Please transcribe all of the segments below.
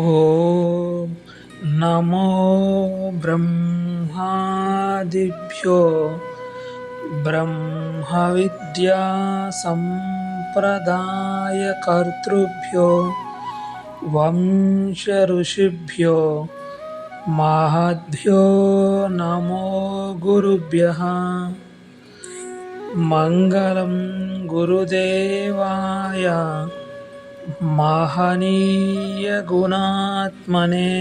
ఓం నమో బ్రహ్మాదిభ్యో బ్రహ్మ విద్యా సంప్రదాయకర్తృభ్యో వంశ ఋషిభ్యో మహద్భ్యో నమో గురుభ్యః. మంగళం గురుదేవాయ మహనీయ గుణాత్మనే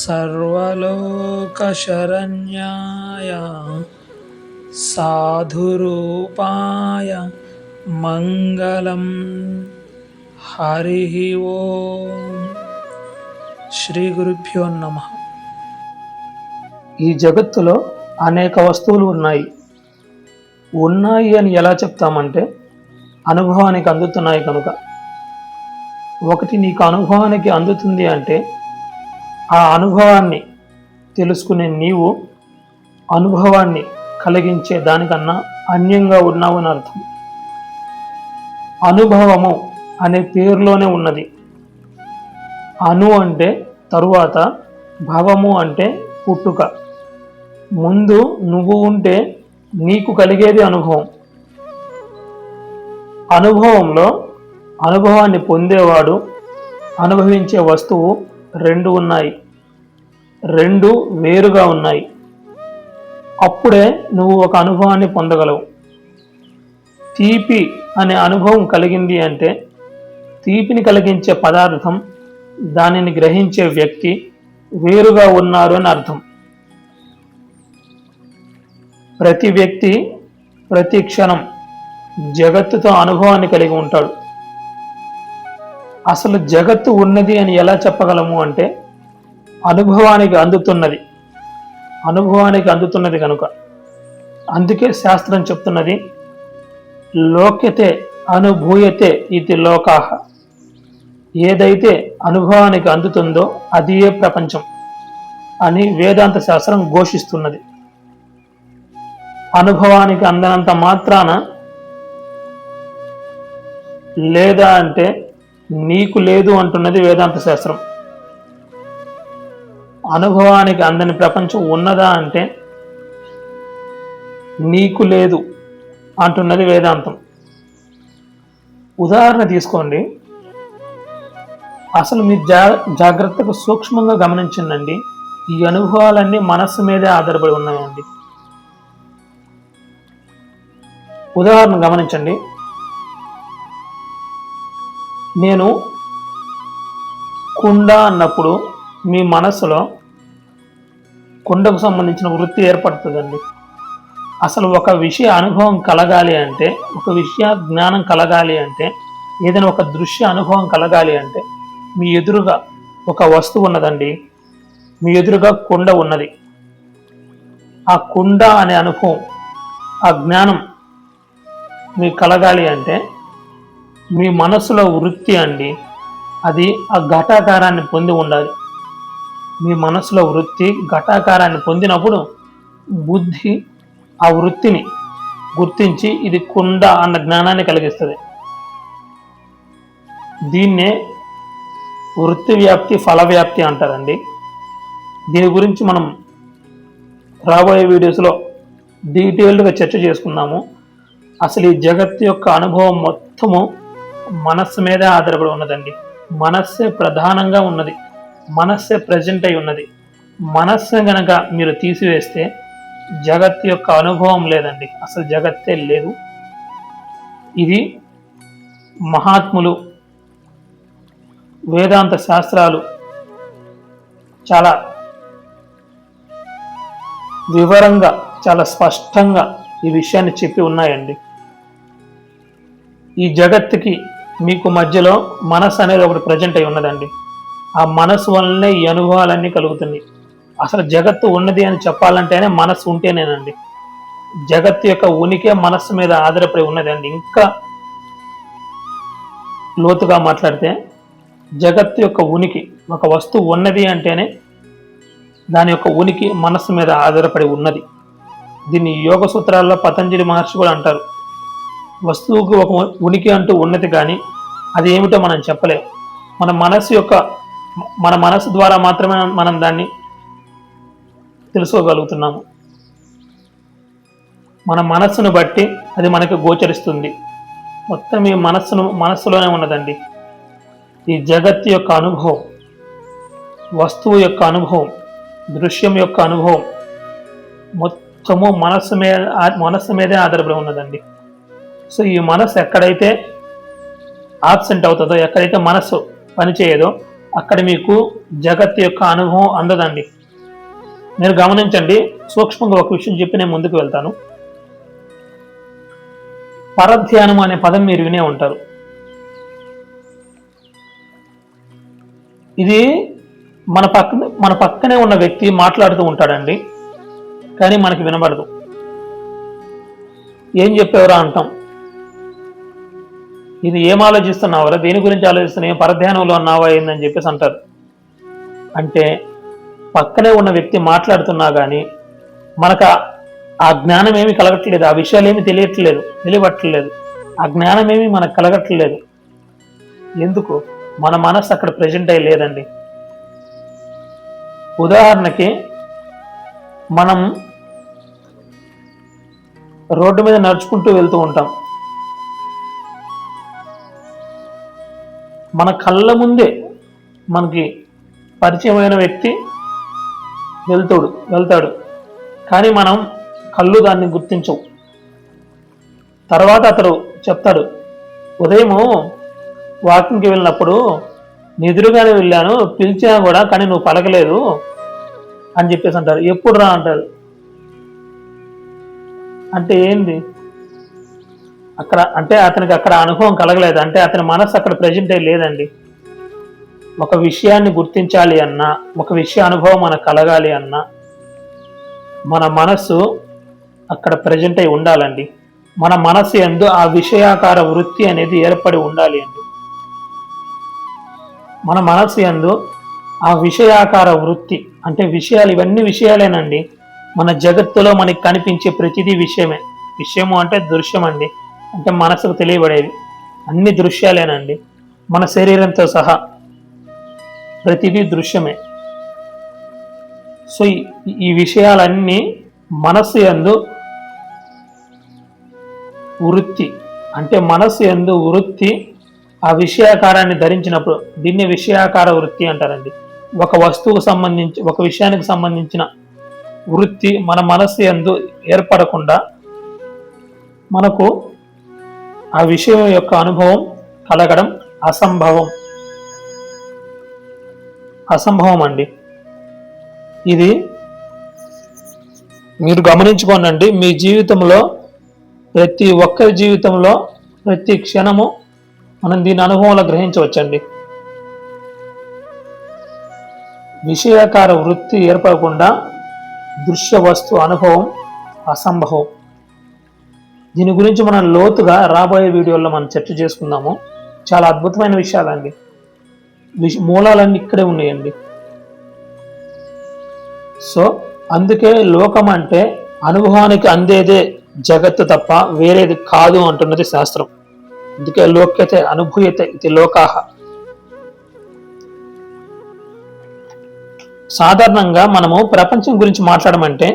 సర్వలోకశరణ్యాయ సాధురూపాయ మంగళం. హరి ఓం. శ్రీ గురుభ్యో నమః. ఈ జగత్తులో అనేక వస్తువులు ఉన్నాయి అని ఎలా చెప్తామంటే అనుభవానికి అందుతున్నాయి కనుక. ఒకటి నీకు అనుభవానికి అందుతుంది అంటే ఆ అనుభవాన్ని తెలుసుకునే నీవు అనుభవాన్ని కలిగించే దానికన్నా అన్యంగా ఉన్నావు అని అర్థం. అనుభవము అనే పేరులోనే ఉన్నది. అను అంటే తరువాత, భవము అంటే పుట్టుక. ముందు నువ్వు ఉంటే నీకు కలిగేది అనుభవం. అనుభవంలో అనుభవాన్ని పొందేవాడు, అనుభవించే వస్తువు రెండు ఉన్నాయి. రెండు వేరుగా ఉన్నాయి. అప్పుడే నువ్వు ఒక అనుభవాన్ని పొందగలవు. తీపి అనే అనుభవం కలిగింది అంటే తీపిని కలిగించే పదార్థం, దానిని గ్రహించే వ్యక్తి వేరుగా ఉన్నారు అని అర్థం. ప్రతి వ్యక్తి ప్రతి క్షణం జగత్తుతో అనుభవాన్ని కలిగి ఉంటాడు. అసలు జగత్తు ఉన్నది అని ఎలా చెప్పగలము అంటే అనుభవానికి అందుతున్నది కనుక. అందుకే శాస్త్రం చెప్తున్నది లోక్యతే అనుభూయతే ఇది లోకాహ. ఏదైతే అనుభవానికి అందుతుందో అది ఏ ప్రపంచం అని వేదాంత శాస్త్రం ఘోషిస్తున్నది. అనుభవానికి అందనంత మాత్రాన లేదా అంటే నీకు లేదు అంటున్నది వేదాంత శాస్త్రం. అనుభవానికి అందని ప్రపంచం ఉన్నదా అంటే నీకు లేదు అంటున్నది వేదాంతం. ఉదాహరణ తీసుకోండి. అసలు మీరు జాగ్రత్తగా సూక్ష్మంగా గమనించండి. ఈ అనుభవాలన్నీ మనస్సు మీదే ఆధారపడి ఉన్నాయండి. ఉదాహరణ గమనించండి. నేను కుండ అన్నప్పుడు మీ మనసులో కుండకు సంబంధించిన వృత్తి ఏర్పడుతుందండి. అసలు ఒక విషయ అనుభవం కలగాలి అంటే, ఒక విషయ జ్ఞానం కలగాలి అంటే, ఏదైనా ఒక దృశ్య అనుభవం కలగాలి అంటే మీ ఎదురుగా ఒక వస్తువు ఉన్నదండి. మీ ఎదురుగా కుండ ఉన్నది. ఆ కుండ అనే అనుభవం, ఆ జ్ఞానం మీకు కలగాలి అంటే మీ మనసులో వృత్తి అండి, అది ఆ ఘటాకారాన్ని పొంది ఉండాలి. మీ మనసులో వృత్తి ఘటాకారాన్ని పొందినప్పుడు బుద్ధి ఆ వృత్తిని గుర్తించి ఇది కుండ అన్న జ్ఞానాన్ని కలిగిస్తుంది. దీన్నే వృత్తి వ్యాప్తి ఫల వ్యాప్తి అంటారండి. దీని గురించి మనం రాబోయే వీడియోస్లో డీటెయిల్డ్గా చర్చ చేసుకుందాము. అసలు ఈ జగత్తు యొక్క అనుభవం మొత్తము మనస్సు మీదే ఆధారపడి ఉన్నదండి. మనస్సే ప్రధానంగా ఉన్నది. మనస్సే ప్రజెంట్ అయి ఉన్నది. మనస్సు గనక మీరు తీసివేస్తే జగత్తు యొక్క అనుభవం లేదండి. అసలు జగత్తే లేదు. ఇది మహాత్ములు, వేదాంత శాస్త్రాలు చాలా వివరంగా, చాలా స్పష్టంగా ఈ విషయాన్ని చెప్పి ఉన్నాయండి. ఈ జగత్తుకి మీకు మధ్యలో మనసు అనేది ఒకటి ప్రజెంట్ అయి ఉన్నదండి. ఆ మనసు వల్లనే ఈ అనుభవాలన్నీ కలుగుతున్నాయి. అసలు జగత్తు ఉన్నది అని చెప్పాలంటేనే మనసు ఉంటేనేనండి. జగత్తు యొక్క ఉనికి మనస్సు మీద ఆధారపడి ఉన్నదండి. ఇంకా లోతుగా మాట్లాడితే జగత్తు యొక్క ఉనికి, ఒక వస్తువు ఉన్నది అంటేనే దాని యొక్క ఉనికి మనస్సు మీద ఆధారపడి ఉన్నది. దీన్ని యోగ సూత్రాల్లో పతంజలి మహర్షి కూడా అంటారు. వస్తువుకు ఒక ఉనికి అంటూ ఉన్నది కానీ అది ఏమిటో మనం చెప్పలేము. మన మనసు ద్వారా మాత్రమే మనం దాన్ని తెలుసుకోగలుగుతున్నాము. మన మనస్సును బట్టి అది మనకు గోచరిస్తుంది. మొత్తం ఈ మనస్సులోనే ఉన్నదండి. ఈ జగత్తు యొక్క అనుభవం, వస్తువు యొక్క అనుభవం, దృశ్యం యొక్క అనుభవం మొత్తము మనస్సు మీదే ఆధారపడి ఉన్నదండి. సో ఈ మనస్సు ఎక్కడైతే ఆబ్సెంట్ అవుతుందో, ఎక్కడైతే మనస్సు పనిచేయదో అక్కడ మీకు జగత్తు యొక్క అనుభవం అందదండి. మీరు గమనించండి, సూక్ష్మంగా ఒక విషయం చెప్పి నేను ముందుకు వెళ్తాను. పరధ్యానం అనే పదం మీరు వినే ఉంటారు. ఇది మన పక్కనే ఉన్న వ్యక్తి మాట్లాడుతూ ఉంటాడండి, కానీ మనకి వినబడదు. ఏం చెప్పేవరా అంటాం. ఇది ఏం ఆలోచిస్తున్నావరా, దేని గురించి ఆలోచిస్తున్నా, పరధ్యానంలో ఉన్నావా ఏందని చెప్పేసి అంటారు. అంటే పక్కనే ఉన్న వ్యక్తి మాట్లాడుతున్నా కానీ మనకు ఆ జ్ఞానం ఏమి కలగట్లేదు, ఆ విషయాలు ఏమి తెలియబట్టలేదు, ఆ జ్ఞానం ఏమి మనకు కలగట్లేదు. ఎందుకు? మన మనసు అక్కడ ప్రజెంట్ అయ్యి లేదండి. ఉదాహరణకి మనం రోడ్డు మీద నడుచుకుంటూ వెళ్తూ ఉంటాం. మన కళ్ళ ముందే మనకి పరిచయమైన వ్యక్తి వెళ్తాడు, కానీ మనం కళ్ళు దాన్ని గుర్తించవు. తర్వాత అతడు చెప్తాడు, ఉదయము వాకింగ్కి వెళ్ళినప్పుడు ఎదురుగానే వెళ్ళాను, పిలిచినా కూడా కానీ నువ్వు పలకలేదు అని చెప్పేసి అంటారు. ఎప్పుడు రా అంటారు. అంటే ఏంది అక్కడ? అంటే అతనికి అక్కడ అనుభవం కలగలేదు, అంటే అతని మనసు అక్కడ ప్రజెంట్ అయ్యి లేదండి. ఒక విషయాన్ని గుర్తించాలి అన్నా, ఒక విషయ అనుభవం మనకు కలగాలి అన్నా మన మనసు అక్కడ ప్రజెంట్ అయి ఉండాలండి. మన మనసు యందు ఆ విషయాకార వృత్తి అనేది ఏర్పడి ఉండాలి అండి. మన మనసు యందు ఆ విషయాకార వృత్తి అంటే విషయాలు, ఇవన్నీ విషయాలేనండి. మన జగత్తులో మనకి కనిపించే ప్రతిదీ విషయమే. విషయము అంటే దృశ్యం అండి, అంటే మనసుకు తెలియబడేవి అన్ని దృశ్యాలేనండి. మన శరీరంతో సహా ప్రతిదీ దృశ్యమే. సో ఈ విషయాలన్నీ మనస్సు యందు వృత్తి, అంటే మనస్సు యందు వృత్తి ఆ విషయాకారాన్ని ధరించినప్పుడు దీన్ని విషయాకార వృత్తి అంటారండి. ఒక వస్తువుకు సంబంధించి, ఒక విషయానికి సంబంధించిన వృత్తి మన మనస్సు యందు ఏర్పడకుండా మనకు ఆ విషయం యొక్క అనుభవం కలగడం అసంభవం అండి. ఇది మీరు గమనించుకోండి. మీ జీవితంలో ప్రతి ఒక్కరి జీవితంలో ప్రతి క్షణము మనం దీని అనుభవంలో గ్రహించవచ్చండి. విషయాకార వృత్తి ఏర్పడకుండా దృశ్య వస్తు అనుభవం అసంభవం. దీని గురించి మనం లోతుగా రాబోయే వీడియోలో మనం చర్చ చేసుకుందాము. చాలా అద్భుతమైన విషయాలండి. మూలాలన్నీ ఇక్కడే ఉన్నాయండి. సో అందుకే లోకం అంటే అనుభవానికి అందేదే జగత్తు తప్ప వేరేది కాదు అంటున్నది శాస్త్రం. అందుకే లోక్యతే అనుభూయతే ఇది లోకాహ. సాధారణంగా మనము ప్రపంచం గురించి మాట్లాడమంటే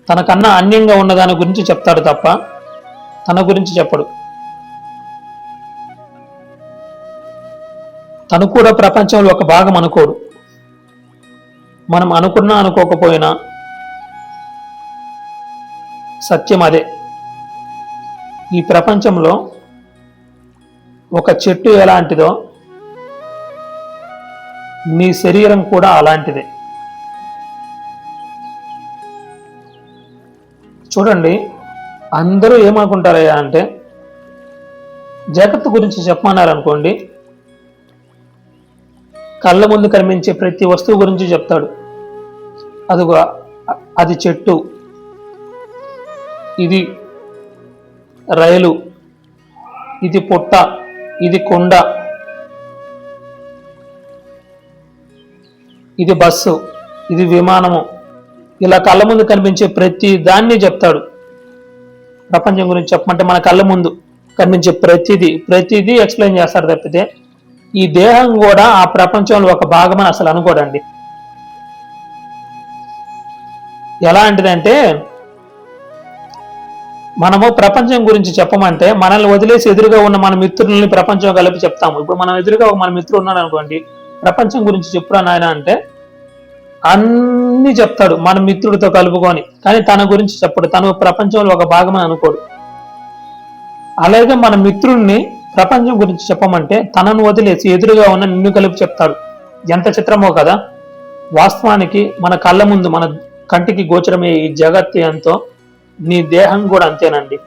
తనకన్నా అన్యంగా ఉన్న దాని గురించి చెప్తాడు తప్ప తన గురించి చెప్పడు. తను కూడా ప్రపంచంలో ఒక భాగం అనుకోడు. మనం అనుకున్నా అనుకోకపోయినా సత్యం అదే. ఈ ప్రపంచంలో ఒక చెట్టు ఎలాంటిదో నీ శరీరం కూడా అలాంటిదే. చూడండి, అందరూ ఏమనుకుంటారయ్యా అంటే జగత్తు గురించి చెప్పమన్నారనుకోండి, కళ్ళ ముందు కనిపించే ప్రతి వస్తువు గురించి చెప్తాడు. అది చెట్టు, ఇది రైలు, ఇది పుట్ట, ఇది కొండ, ఇది బస్సు, ఇది విమానము, ఇలా కళ్ళ ముందు కనిపించే ప్రతి దాన్ని చెప్తాడు. ప్రపంచం గురించి చెప్పమంటే మన కళ్ళ ముందు కనిపించే ప్రతిదీ ఎక్స్ప్లెయిన్ చేస్తాడు తప్పితే ఈ దేహం కూడా ఆ ప్రపంచంలో ఒక భాగమని అసలు అనుకోడండి. ఎలాంటిదంటే, మనము ప్రపంచం గురించి చెప్పమంటే మనల్ని వదిలేసి ఎదురుగా ఉన్న మన మిత్రుల్ని ప్రపంచం కలిపి చెప్తాము. ఇప్పుడు మనం ఎదురుగా మన మిత్రుడు ఉన్నాడు అనుకోండి, ప్రపంచం గురించి చెప్పురా నాయన అంటే అన్ని చెప్తాడు మన మిత్రుడితో కలుపుకొని, కానీ తన గురించి చెప్పడు. తను ప్రపంచంలో ఒక భాగమని అనుకోడు. అలాగే మన మిత్రుడిని ప్రపంచం గురించి చెప్పమంటే తనను వదిలేసి ఎదురుగా ఉన్న నిన్ను కలిపి చెప్తాడు. ఎంత చిత్రమో కదా. వాస్తవానికి మన కళ్ళ ముందు మన కంటికి గోచరమే ఈ జగత్తు ఎంతో, నీ దేహం కూడా అంతేనండి.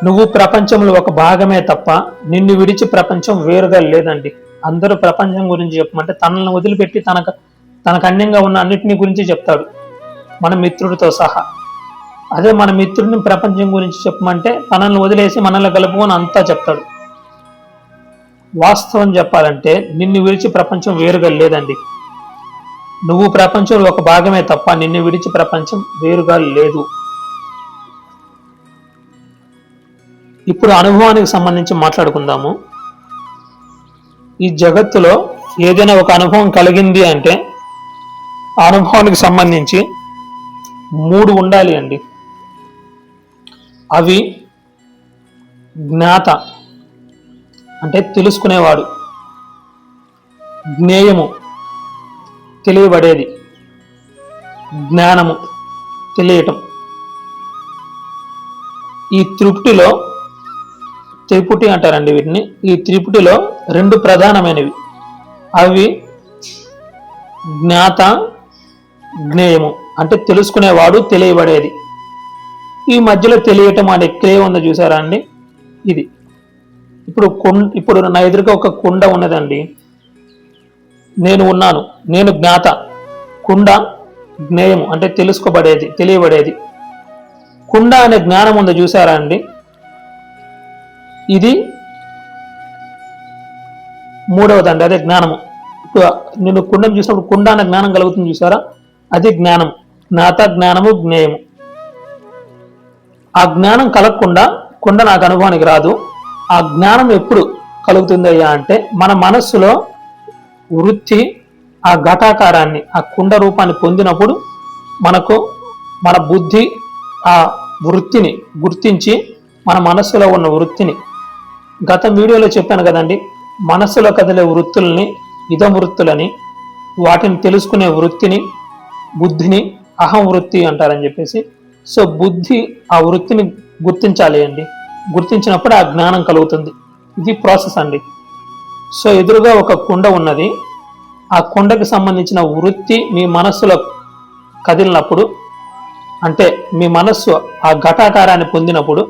నువ్వు ప్రపంచంలో ఒక భాగమే తప్ప నిన్ను విడిచి ప్రపంచం వేరుగా లేదండి. అందరూ ప్రపంచం గురించి చెప్పమంటే తనని వదిలిపెట్టి తనకు అన్యంగా ఉన్న అన్నిటినీ గురించి చెప్తాడు, మన మిత్రుడితో సహా. అదే మన మిత్రుడిని ప్రపంచం గురించి చెప్పమంటే తనని వదిలేసి మనల్ని కలుపుకొని అంతా చెప్తాడు. వాస్తవం చెప్పాలంటే నిన్ను విడిచి ప్రపంచం వేరుగా లేదండి. నువ్వు ప్రపంచంలో ఒక భాగమే తప్ప నిన్ను విడిచి ప్రపంచం వేరుగా లేదు. ఇప్పుడు అనుభవానికి సంబంధించి మాట్లాడుకుందాము. ఈ జగత్తులో ఏదైనా ఒక అనుభవం కలిగింది అంటే ఆ అనుభవానికి సంబంధించి 3 ఉండాలి అండి. అవి జ్ఞాత అంటే తెలుసుకునేవాడు, జ్ఞేయము తెలియబడేది, జ్ఞానము తెలియటం. ఈ త్రిపుటి అంటారండి వీటిని. ఈ త్రిపుటిలో 2 ప్రధానమైనవి. అవి జ్ఞాత, జ్ఞేయము అంటే తెలుసుకునేవాడు, తెలియబడేది. ఈ మధ్యలో తెలియటం అనే క్రియ ఉంది చూసారా అండి, ఇది. ఇప్పుడు నా ఎదురుగా ఒక కుండ ఉన్నదండి, నేను ఉన్నాను, నేను జ్ఞాత. కుండ జ్ఞేయము అంటే తెలుసుకోబడేది, తెలియబడేది. కుండ అనే జ్ఞానం ఉంది చూసారా అండి, ఇది 3వదండి, అదే జ్ఞానము. ఇప్పుడు నేను కుండను చూసినప్పుడు కుండ అనే జ్ఞానం కలుగుతుంది చూసారా, అది జ్ఞానం. జ్ఞాత, జ్ఞానము, జ్ఞేయము. ఆ జ్ఞానం కలగకుండా కుండ నాకు అనుభవానికి రాదు. ఆ జ్ఞానం ఎప్పుడు కలుగుతుందయ్యా అంటే మన మనస్సులో వృత్తి ఆ ఘటాకారాన్ని, ఆ కుండ రూపాన్ని పొందినప్పుడు మనకు మన బుద్ధి ఆ వృత్తిని గుర్తించి మన మనస్సులో ఉన్న వృత్తిని, గత వీడియోలో చెప్పాను కదండి, మనస్సులో కదిలే వృత్తుల్ని ఇదం వృత్తులని, వాటిని తెలుసుకునే వృత్తిని, బుద్ధిని అహం వృత్తి అంటారని చెప్పేసి. సో బుద్ధి ఆ వృత్తిని గుర్తించాలి అండి. గుర్తించినప్పుడు ఆ జ్ఞానం కలుగుతుంది. ఇది ప్రాసెస్ అండి. సో ఎదురుగా ఒక కుండ ఉన్నది, ఆ కుండకి సంబంధించిన వృత్తి మీ మనస్సులో కదిలినప్పుడు, అంటే మీ మనస్సు ఆ ఘటాకారాన్ని పొందినప్పుడు,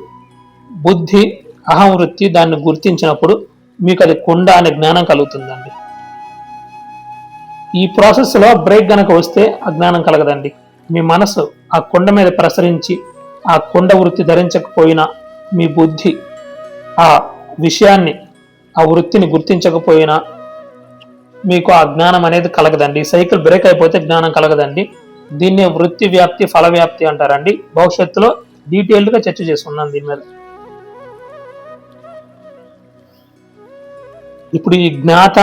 బుద్ధి అహం వృత్తి దాన్ని గుర్తించినప్పుడు మీకు అది కుండ అనే జ్ఞానం కలుగుతుందండి. ఈ ప్రాసెస్లో బ్రేక్ గనక వస్తే ఆ జ్ఞానం కలగదండి. మీ మనసు ఆ కుండ మీద ప్రసరించి ఆ కుండ వృత్తి ధరించకపోయినా, మీ బుద్ధి ఆ విషయాన్ని ఆ వృత్తిని గుర్తించకపోయినా మీకు ఆ జ్ఞానం అనేది కలగదండి. సైకిల్ బ్రేక్ అయిపోతే జ్ఞానం కలగదండి. దీన్నే వృత్తి వ్యాప్తి, ఫల వ్యాప్తి అంటారండి. భవిష్యత్తులో డీటెయిల్డ్గా చర్చ చేసుకున్నాం దీని మీద. ఇప్పుడు ఈ జ్ఞాత,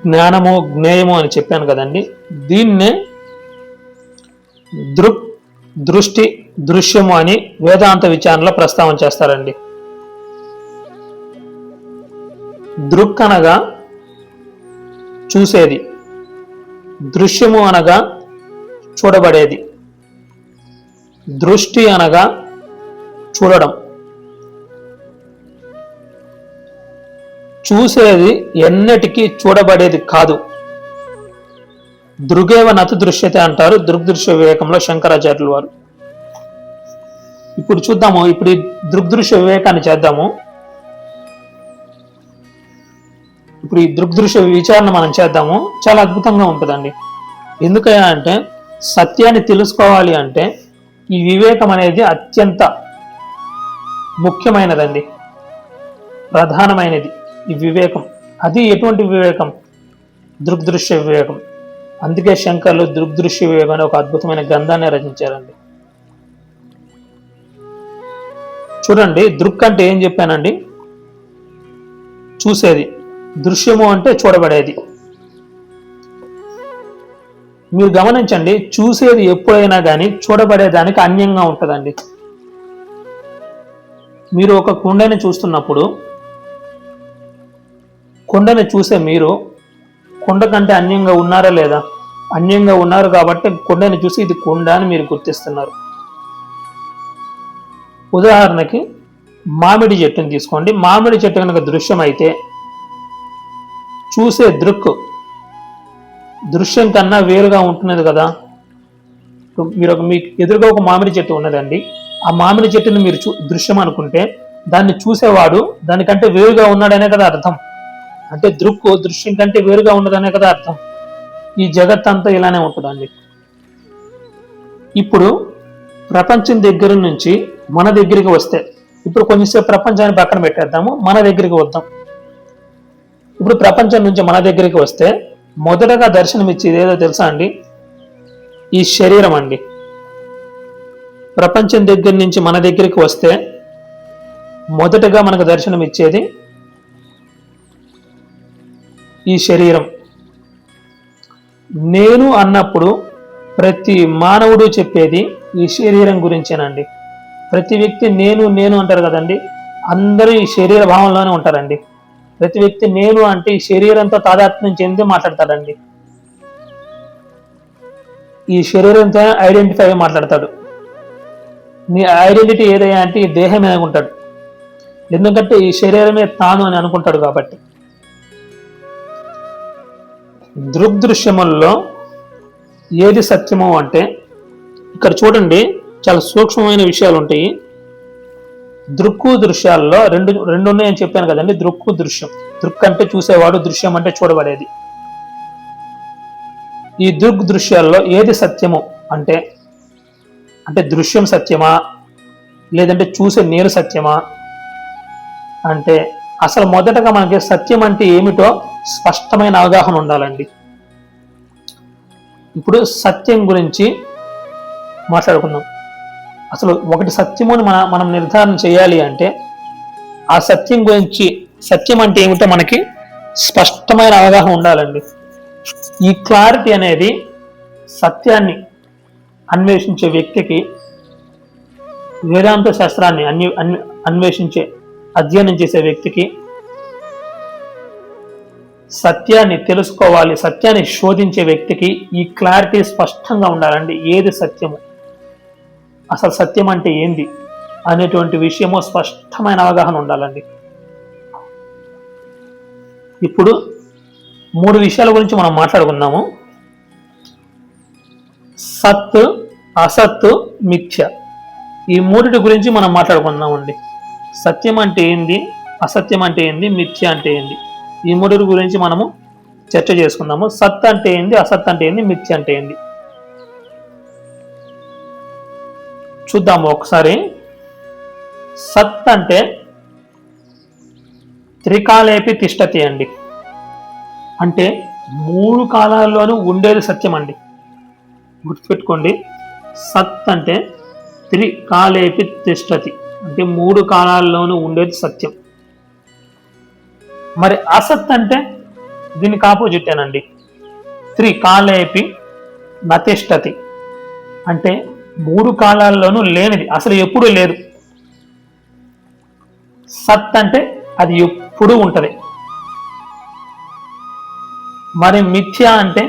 జ్ఞానము, జ్ఞేయము అని చెప్పాను కదండి, దీన్నే దృష్టి, దృశ్యము అని వేదాంత విచారణలో ప్రస్తావన చేస్తారండి. దృక్ అనగా చూసేది, దృశ్యము అనగా చూడబడేది, దృష్టి అనగా చూడడం. చూసేది ఎన్నటికీ చూడబడేది కాదు. దృగేవ నతు దృశ్యతే అంటారు దృగ్దృశ్య వివేకంలో శంకరాచార్యుల వారు. ఇప్పుడు చూద్దాము, ఇప్పుడు ఈ దృగ్దృశ్య వివేకాన్ని చేద్దాము. ఇప్పుడు ఈ దృగ్దృశ్య విచారణ మనం చేద్దాము. చాలా అద్భుతంగా ఉంటుందండి. ఎందుకయ్యా అంటే సత్యాన్ని తెలుసుకోవాలి అంటే ఈ వివేకం అనేది అత్యంత ముఖ్యమైనదండి, ప్రధానమైనది ఈ వివేకం. అది ఎటువంటి వివేకం? దృగ్దృశ్య వివేకం. అందుకే శంకర్లు దృగ్దృశ్య వివేకం అనే ఒక అద్భుతమైన గ్రంథాన్ని రచించారండి. చూడండి, దృక్ అంటే ఏం చెప్పానండి, చూసేది, దృశ్యము అంటే చూడబడేది. మీరు గమనించండి, చూసేది ఎప్పుడైనా కానీ చూడబడేదానికి అన్యంగా ఉంటుందండి. మీరు ఒక కుండని చూస్తున్నప్పుడు కుండని చూసే మీరు కుండ కంటే అన్యంగా ఉన్నారా లేదా? అన్యంగా ఉన్నారు కాబట్టి కుండని చూసి ఇది కుండ అని మీరు గుర్తిస్తున్నారు. ఉదాహరణకి మామిడి చెట్టుని తీసుకోండి. మామిడి చెట్టు కనుక దృశ్యం అయితే చూసే దృశ్యం కన్నా వేరుగా ఉంటున్నది కదా. మీకు ఎదురుగా ఒక మామిడి చెట్టు ఉన్నదండి. ఆ మామిడి చెట్టుని మీరు దృశ్యం అనుకుంటే దాన్ని చూసేవాడు దానికంటే వేరుగా ఉన్నాడనే కదా అర్థం. అంటే దృశ్యం కంటే వేరుగా ఉండదనే కదా అర్థం. ఈ జగత్ అంతా ఇలానే ఉంటుందండి. ఇప్పుడు ప్రపంచం దగ్గర నుంచి మన దగ్గరికి వస్తే, ఇప్పుడు కొంచెంసేపు ప్రపంచాన్ని పక్కన పెట్టేద్దాము, మన దగ్గరికి వద్దాం. ఇప్పుడు ప్రపంచం నుంచి మన దగ్గరికి వస్తే మొదటగా దర్శనం ఇచ్చేది ఏదో తెలుసా అండి? ఈ శరీరం అండి. ప్రపంచం దగ్గర నుంచి మన దగ్గరికి వస్తే మొదటగా మనకు దర్శనం ఇచ్చేది ఈ శరీరం. నేను అన్నప్పుడు ప్రతి మానవుడు చెప్పేది ఈ శరీరం గురించేనండి. ప్రతి వ్యక్తి నేను అంటారు కదండి. అందరూ ఈ శరీర భావంలోనే ఉంటారండి. ప్రతి వ్యక్తి నేను అంటే ఈ శరీరంతో తాదాత్మ్యం చెంది మాట్లాడతాడండి. ఈ శరీరంతో ఐడెంటిఫై అయ్యి మాట్లాడతాడు. నీ ఐడెంటిటీ ఏదైనా అంటే ఈ దేహమే అనుకుంటాడు. ఎందుకంటే ఈ శరీరమే తాను అని అనుకుంటాడు కాబట్టి. దృగ్దృశ్యముల్లో ఏది సత్యము అంటే, ఇక్కడ చూడండి చాలా సూక్ష్మమైన విషయాలు ఉంటాయి. దృక్కు దృశ్యాల్లో రెండు ఉన్నాయని చెప్పాను కదండి. దృక్కు దృశ్యం. దృక్ అంటే చూసేవాడు, దృశ్యం అంటే చూడబడేది. ఈ దృశ్యాల్లో ఏది సత్యము అంటే దృశ్యం సత్యమా లేదంటే చూసే నేను సత్యమా అంటే అసలు మొదటగా మనకి సత్యం అంటే ఏమిటో స్పష్టమైన అవగాహన ఉండాలండి. ఇప్పుడు సత్యం గురించి మాట్లాడుకుందాం. అసలు ఒకటి సత్యము అని మనం నిర్ధారణ చేయాలి అంటే ఆ సత్యం గురించి, సత్యం అంటే ఏమిటో మనకి స్పష్టమైన అవగాహన ఉండాలండి. ఈ క్లారిటీ అనేది సత్యాన్ని అన్వేషించే వ్యక్తికి, వేదాంత శాస్త్రాన్ని అన్వేషించే అధ్యయనం చేసే వ్యక్తికి సత్యాన్ని తెలుసుకోవాలి, సత్యాన్ని శోధించే వ్యక్తికి ఈ క్లారిటీ స్పష్టంగా ఉండాలండి. ఏది సత్యము, అసలు సత్యం అంటే ఏంది అనేటువంటి విషయము స్పష్టమైన అవగాహన ఉండాలండి. ఇప్పుడు 3 విషయాల గురించి మనం మాట్లాడుకుందాము. సత్, అసత్, మిథ్య. ఈ 3 గురించి మనం మాట్లాడుకుందామండి. సత్యం అంటే ఏంది, అసత్యం అంటే ఏంది, మిథ్య అంటే ఏంది, ఈ 3 గురించి మనము చర్చ చేసుకుందాము. సత్ అంటే ఏంది, అసత్ అంటే ఏంది, మిథ్య అంటే ఏంది చూద్దాము ఒకసారి. సత్ అంటే త్రికాలేపి తిష్టతి అండి. అంటే 3 కాలాల్లోనూ ఉండేది సత్యం అండి. గుర్తుపెట్టుకోండి. సత్ అంటే త్రికాలేపి తిష్టతి, అంటే 3 కాలాల్లోనూ ఉండేది సత్యం. మరి అసత్ అంటే దీనికి ఆపోజిట్ ఏనండి. త్రికాలేపి నతిష్టతి, అంటే 3 కాలాల్లోనూ లేనిది, అసలు ఎప్పుడూ లేదు. సత్ అంటే అది ఎప్పుడూ ఉంటది. మరి మిథ్య అంటే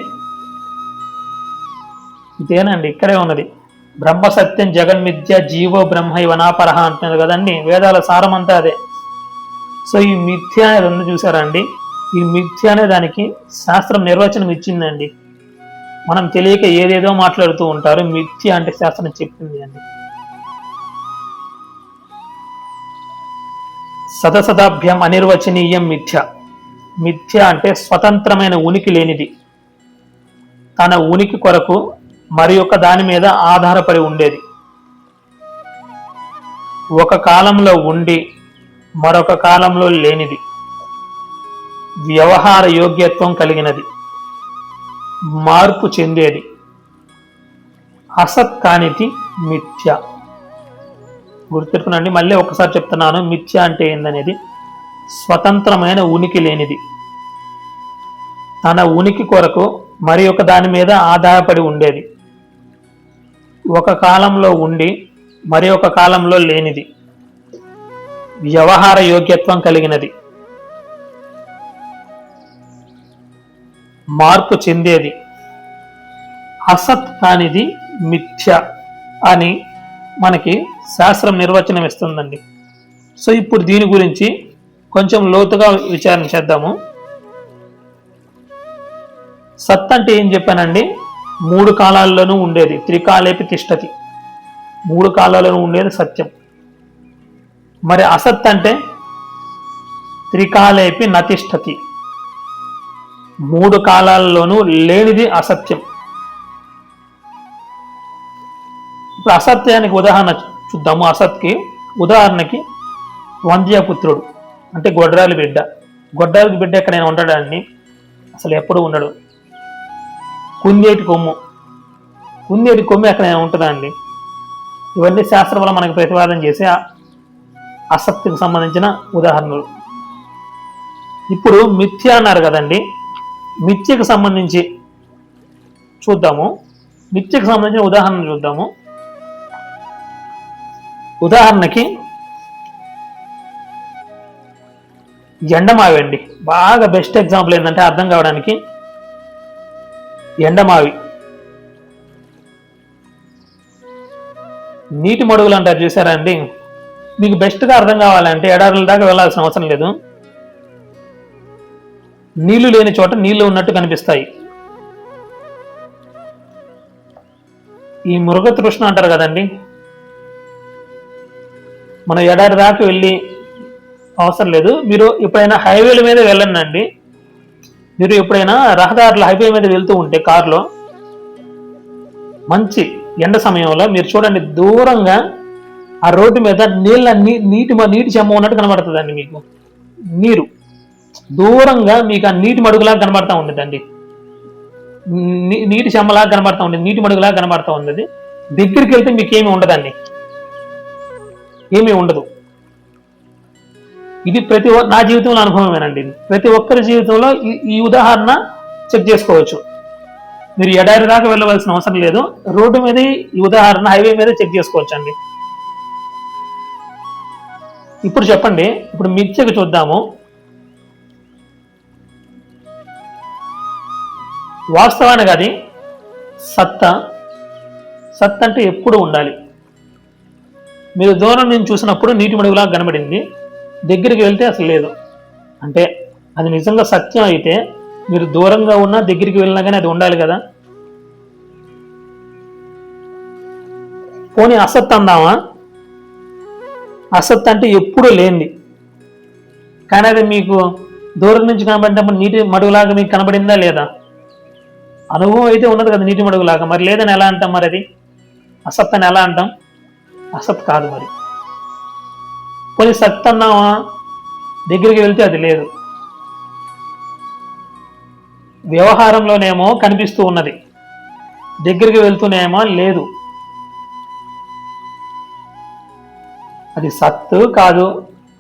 ఇదేనండి, ఇక్కడే ఉన్నది. బ్రహ్మ సత్యం జగన్మిథ్య జీవో బ్రహ్మ ఇవనాపరహ అంటున్నారు కదండి. వేదాల సారమంతా అదే. సో ఈ మిథ్య అనేది ఉంది చూసారండి. ఈ మిథ్య అనే దానికి శాస్త్రం నిర్వచనం ఇచ్చిందండి. మనం తెలియక ఏదేదో మాట్లాడుతూ ఉంటారు. మిథ్య అంటే శాస్త్రం చెప్పింది అండి. సదసదాభ్యం అనిర్వచనీయం మిథ్య. మిథ్య అంటే స్వతంత్రమైన ఉనికి లేనిది, తన ఉనికి కొరకు మరి యొక్క దాని మీద ఆధారపడి ఉండేది, ఒక కాలంలో ఉండి మరొక కాలంలో లేనిది, వ్యవహార యోగ్యత్వం కలిగినది, మార్పు చెందేది. అసత్ కానిది మిథ్య. గుర్తుపెట్టుకునండి. మళ్ళీ ఒకసారి చెప్తున్నాను మిథ్య అంటే ఏందనేది. స్వతంత్రమైన ఉనికి లేనిది, తన ఉనికి కొరకు మరి ఒక దాని మీద ఆధారపడి ఉండేది, ఒక కాలంలో ఉండి మరి ఒక కాలంలో లేనిది, వ్యవహార యోగ్యత్వం కలిగినది, మార్పు చెందేది, అసత్ కానిది మిథ్య అని మనకి శాస్త్రం నిర్వచనం ఇస్తుందండి. సో ఇప్పుడు దీని గురించి కొంచెం లోతుగా విచారణ చేద్దాము. సత్ అంటే ఏం చెప్పానండి? 3 కాలాల్లోనూ ఉండేది, త్రికాలేపి తిష్టతి, 3 కాలాల్లోనూ ఉండేది సత్యం. మరి అసత్ అంటే త్రికాలేపి నతిష్టతి, 3 కాలాల్లోనూ లేనిది అసత్యం. ఇప్పుడు అసత్యానికి ఉదాహరణ చూద్దాము. అసత్కి ఉదాహరణకి వంద్యపుత్రుడు అంటే గొడ్రాలి బిడ్డ. గొడ్రాలి బిడ్డ ఎక్కడైనా ఉంటాడండి? అసలు ఎప్పుడు ఉండడు. కుందేటి కొమ్ము, కుందేటి కొమ్ము ఎక్కడైనా ఉంటుందా అండి? ఇవన్నీ శాస్త్రం వల్ల మనకు ప్రతిపాదన చేసే అసత్తుకు సంబంధించిన ఉదాహరణలు. ఇప్పుడు మిథ్య అన్నారు కదండి, మిథ్యకు సంబంధించి చూద్దాము. మిథ్యకు సంబంధించిన ఉదాహరణ చూద్దాము. ఉదాహరణకి ఎండమావి అండి, బాగా బెస్ట్ ఎగ్జాంపుల్ ఏంటంటే అర్థం కావడానికి ఎండమావి. నీటి మడుగులు అంటారు చూసారా అండి? మీకు బెస్ట్గా అర్థం కావాలంటే ఎడారుల దాకా వెళ్ళాల్సిన అవసరం లేదు. నీళ్లు లేని చోట నీళ్లు ఉన్నట్టు కనిపిస్తాయి. ఈ మృగతృష్ణ అంటారు కదండి, మనం ఎడారి దాకా వెళ్ళి అవసరం లేదు. మీరు ఎప్పుడైనా హైవేల మీద వెళ్ళండి, మీరు ఎప్పుడైనా రహదారుల హైవే మీద వెళ్తూ ఉంటే కారులో మంచి ఎండ సమయంలో మీరు చూడండి, దూరంగా ఆ రోడ్డు మీద నీటి చెమ్మ ఉన్నట్టు కనబడుతుందండి. మీకు నీరు దూరంగా మీకు ఆ నీటి మడుగులాగా కనబడతా ఉండదండి, నీటి చెమ్మలాగా కనబడతా ఉండేది, నీటి మడుగులాగా కనబడతా ఉండేది. దగ్గరికి వెళ్తే మీకు ఏమీ ఉండదండి, ఏమీ ఉండదు. ఇది నా జీవితంలో అనుభవమేనండి. ప్రతి ఒక్కరి జీవితంలో ఈ ఉదాహరణ చెక్ చేసుకోవచ్చు. మీరు ఎడారి దాకా వెళ్ళవలసిన అవసరం లేదు, రోడ్డు మీద ఈ ఉదాహరణ హైవే మీద చెక్ చేసుకోవచ్చు అండి. ఇప్పుడు చెప్పండి, ఇప్పుడు మిథ్యకు చూద్దాము. వాస్తవానికి అది సత్ అంటే ఎప్పుడు ఉండాలి. మీరు దూరం నుంచి చూసినప్పుడు నీటి మడుగులాగా కనబడింది, దగ్గరికి వెళ్తే అసలు లేదు. అంటే అది నిజంగా సత్యం అయితే మీరు దూరంగా ఉన్నా దగ్గరికి వెళ్ళినా కానీ అది ఉండాలి కదా. పోనీ అసత్ అందామా? అసత్ అంటే ఎప్పుడు లేనిది, కానీ అది మీకు దూరం నుంచి కనబడినప్పుడు నీటి మడుగులాగా మీకు కనబడిందా లేదా? అనుభవం అయితే ఉన్నది కదా నీటి మడుగులాగా, మరి లేదని ఎలా అంటాం? మరి అది అసత్ అని ఎలా అంటాం? అసత్ కాదు. మరి కొన్ని సత్ అన్నామా? దగ్గరికి వెళ్తే అది లేదు. వ్యవహారంలోనేమో కనిపిస్తూ ఉన్నది, దగ్గరికి వెళ్తూనేమో లేదు. అది సత్తు కాదు,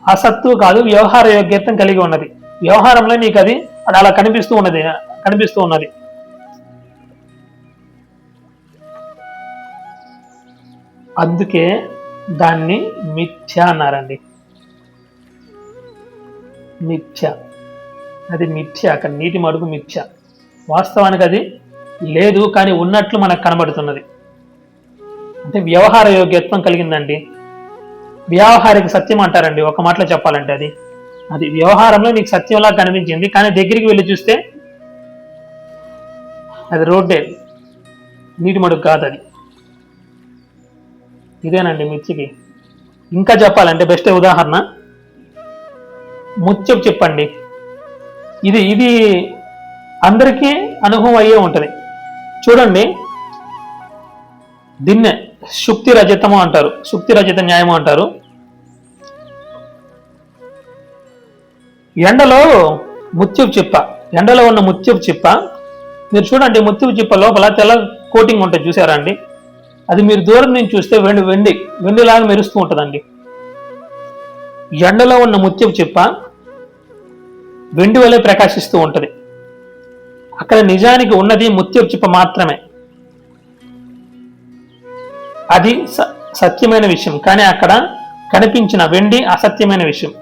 అసత్తు కాదు, వ్యవహార యోగ్యత్వం కలిగి ఉన్నది. వ్యవహారంలో నీకు అది అలా కనిపిస్తూ ఉన్నది. అందుకే దాన్ని మిథ్య అన్నారండి. మిథ్య, అది మిథ్య. అక్కడ నీటి మడుగు మిథ్య. వాస్తవానికి అది లేదు, కానీ ఉన్నట్లు మనకు కనబడుతున్నది. అంటే వ్యవహార యోగ్యత్వం కలిగిందండి. వ్యవహారిక సత్యం అంటారండి ఒక మాటలో చెప్పాలంటే. అది వ్యవహారంలో నీకు సత్యంలా కనిపించింది, కానీ దగ్గరికి వెళ్ళి చూస్తే అది రోడ్డే, నీటి మడుగు కాదు అది. ఇదేనండి మిథ్యకి. ఇంకా చెప్పాలంటే బెస్ట్ ఉదాహరణ ముత్యపు చెప్పండి. ఇది అందరికీ అనుభవం అయ్యే ఉంటుంది. చూడండి, దీన్నే శుక్తి రజతము అంటారు, శుక్తి రజత న్యాయము అంటారు. ఎండలో ఉన్న ముత్యపు చిప్ప మీరు చూడండి, ముత్యపు చిప్ప లోపల తెల్ల కోటింగ్ ఉంటుంది చూసారా అండి? అది మీరు దూరం నుంచి చూస్తే వెండిలాగా మెరుస్తూ ఉంటుందండి. ఎండలో ఉన్న ముత్యపు చిప్ప వెండి వలె ప్రకాశిస్తూ ఉంటుంది. అక్కడ నిజానికి ఉన్నది ముత్యపు చిప్ప మాత్రమే. అది సత్యమైన విషయం, కానీ అక్కడ కనిపించిన వెండి అసత్యమైన విషయం.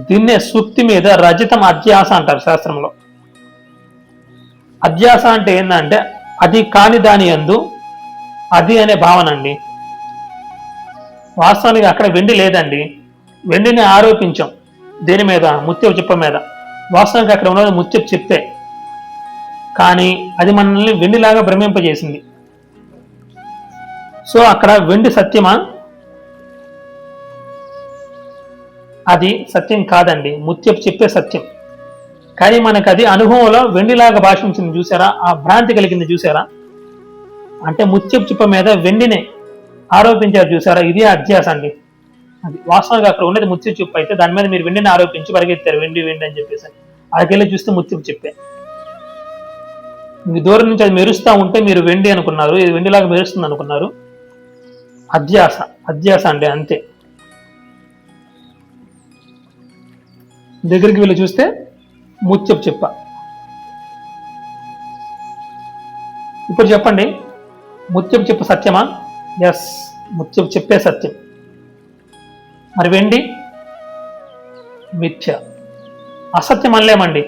దీన్నే సూక్తి మీద రజతం అధ్యాస అంటారు శాస్త్రంలో. అధ్యాస అంటే ఏంటంటే అది కాని దాని యందు అది అనే భావన అండి. వాస్తవానికి అక్కడ వెండి లేదండి, వెండిని ఆరోపించాం దేని మీద? ముత్యపు చిప్ప మీద. వాస్తవానికి అక్కడ ఉన్నది ముత్యపు చిప్పే, కానీ అది మనల్ని వెండిలాగా భ్రమింపజేసింది. సో అక్కడ వెండి సత్యమా? అది సత్యం కాదండి, ముత్యపు చిప్పే సత్యం. కానీ మనకు అది అనుభవంలో వెండిలాగా భాషించింది చూసారా, ఆ భ్రాంతి కలిగింది చూసారా. అంటే ముత్యపు చిప్ప మీద వెండిని ఆరోపించారు చూసారా, ఇది అధ్యాస అండి. అది వాస్తవంగా అక్కడ ఉన్నది ముత్యపు చిప్ప అయితే దాని మీద మీరు వెండిని ఆరోపించి పరిగెత్తారు, వెండి వెండి అని చెప్పేసి. అక్కడికెళ్ళి చూస్తే ముత్యపు చిప్పే. మీ దూరం నుంచి అది మెరుస్తూ ఉంటే మీరు వెండి అనుకున్నారు, ఇది వెండిలాగా మెరుస్తుంది అనుకున్నారు. అధ్యాస, అధ్యాస అండి, అంతే. దగ్గరికి వెళ్ళి చూస్తే ముత్యపు చిప్ప. ఇప్పుడు చెప్పండి, ముత్యపు చిప్ప సత్యమా? ఎస్, ముత్యపు చిప్పే సత్యం. మరి వెండి మిథ్య, అసత్యం అనలేమండి.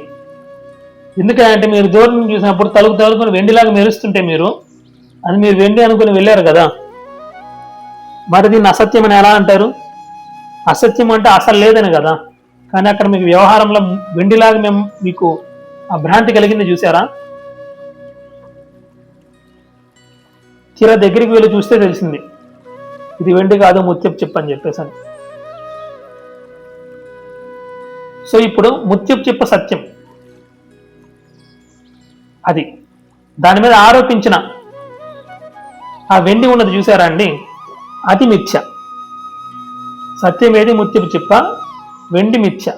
ఎందుకంటే మీరు దూరం నుంచి చూసినప్పుడు తలుపుకొని వెండిలాగా మెరుస్తుంటే మీరు అది మీరు వెండి అనుకుని వెళ్ళారు కదా. మరి దీన్ని అసత్యం అని ఎలా అంటారు? అసత్యం అంటే అసలు లేదని కదా. కానీ అక్కడ మీకు వ్యవహారంలో వెండిలాగా మేము మీకు ఆ భ్రాంతి కలిగింది చూసారా. తీరా దగ్గరికి వెళ్ళి చూస్తే తెలిసింది ఇది వెండి కాదు, ముత్యపు చిప్ప అని చెప్పేసి. సో ఇప్పుడు ముత్యపు చిప్ప సత్యం, అది దాని మీద ఆరోపించిన ఆ వెండి ఉన్నది చూసారా అండి, అది మిథ్య. సత్యం ఏది? ముత్యపు చిప్ప, వెండి మిథ్య.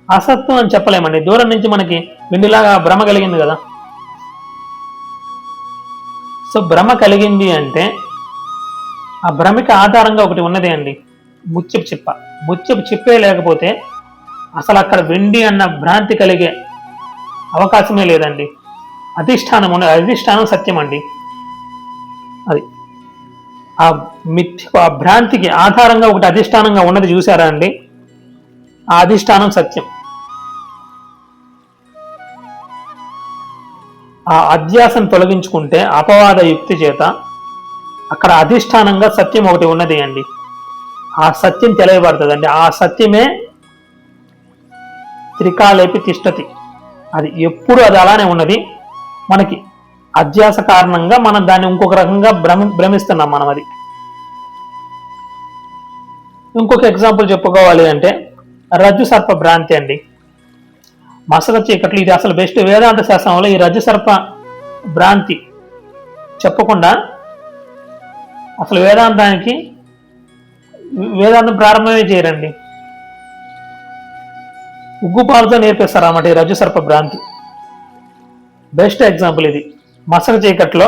అసత్యం అని చెప్పలేమండి, దూరం నుంచి మనకి వెండిలాగా భ్రమ కలిగింది కదా. సో భ్రమ కలిగింది అంటే ఆ భ్రమకి ఆధారంగా ఒకటి ఉన్నది అండి, ముత్యపు చిప్ప. ముత్యపు చిప్పే లేకపోతే అసలు అక్కడ వెండి అన్న భ్రాంతి కలిగే అవకాశమే లేదండి. అధిష్టానం ఉన్నది, అధిష్టానం సత్యం అండి. అది ఆ మిథ్య, ఆ భ్రాంతికి ఆధారంగా ఒకటి అధిష్టానంగా ఉన్నది చూసారా అండి, ఆ అధిష్టానం సత్యం. ఆ అధ్యాసం తొలగించుకుంటే అపవాద యుక్తి చేత అక్కడ అధిష్టానంగా సత్యం ఒకటి ఉన్నది అండి. ఆ సత్యం తెలియబడుతుంది అండి. ఆ సత్యమే త్రికాలేపి తిష్టతి. అది ఎప్పుడు అది అలానే ఉన్నది. మనకి అధ్యాస కారణంగా మనం దాన్ని ఇంకొక రకంగా భ్రమిస్తున్నాం మనం. అది ఇంకొక ఎగ్జాంపుల్ చెప్పుకోవాలి అంటే రజ్జు సర్ప భ్రాంతి అండి. మసక చీకట్లు, ఇది అసలు బెస్ట్. వేదాంత శాస్త్రంలో ఈ రజ్జు సర్ప భ్రాంతి చెప్పకుండా అసలు వేదాంతం ప్రారంభమే చేయరండి. ఉగ్గుపాలతో నేర్పిస్తారు అన్నమాట ఈ రజ్జు సర్ప భ్రాంతి. బెస్ట్ ఎగ్జాంపుల్ ఇది. మసక చీకట్లో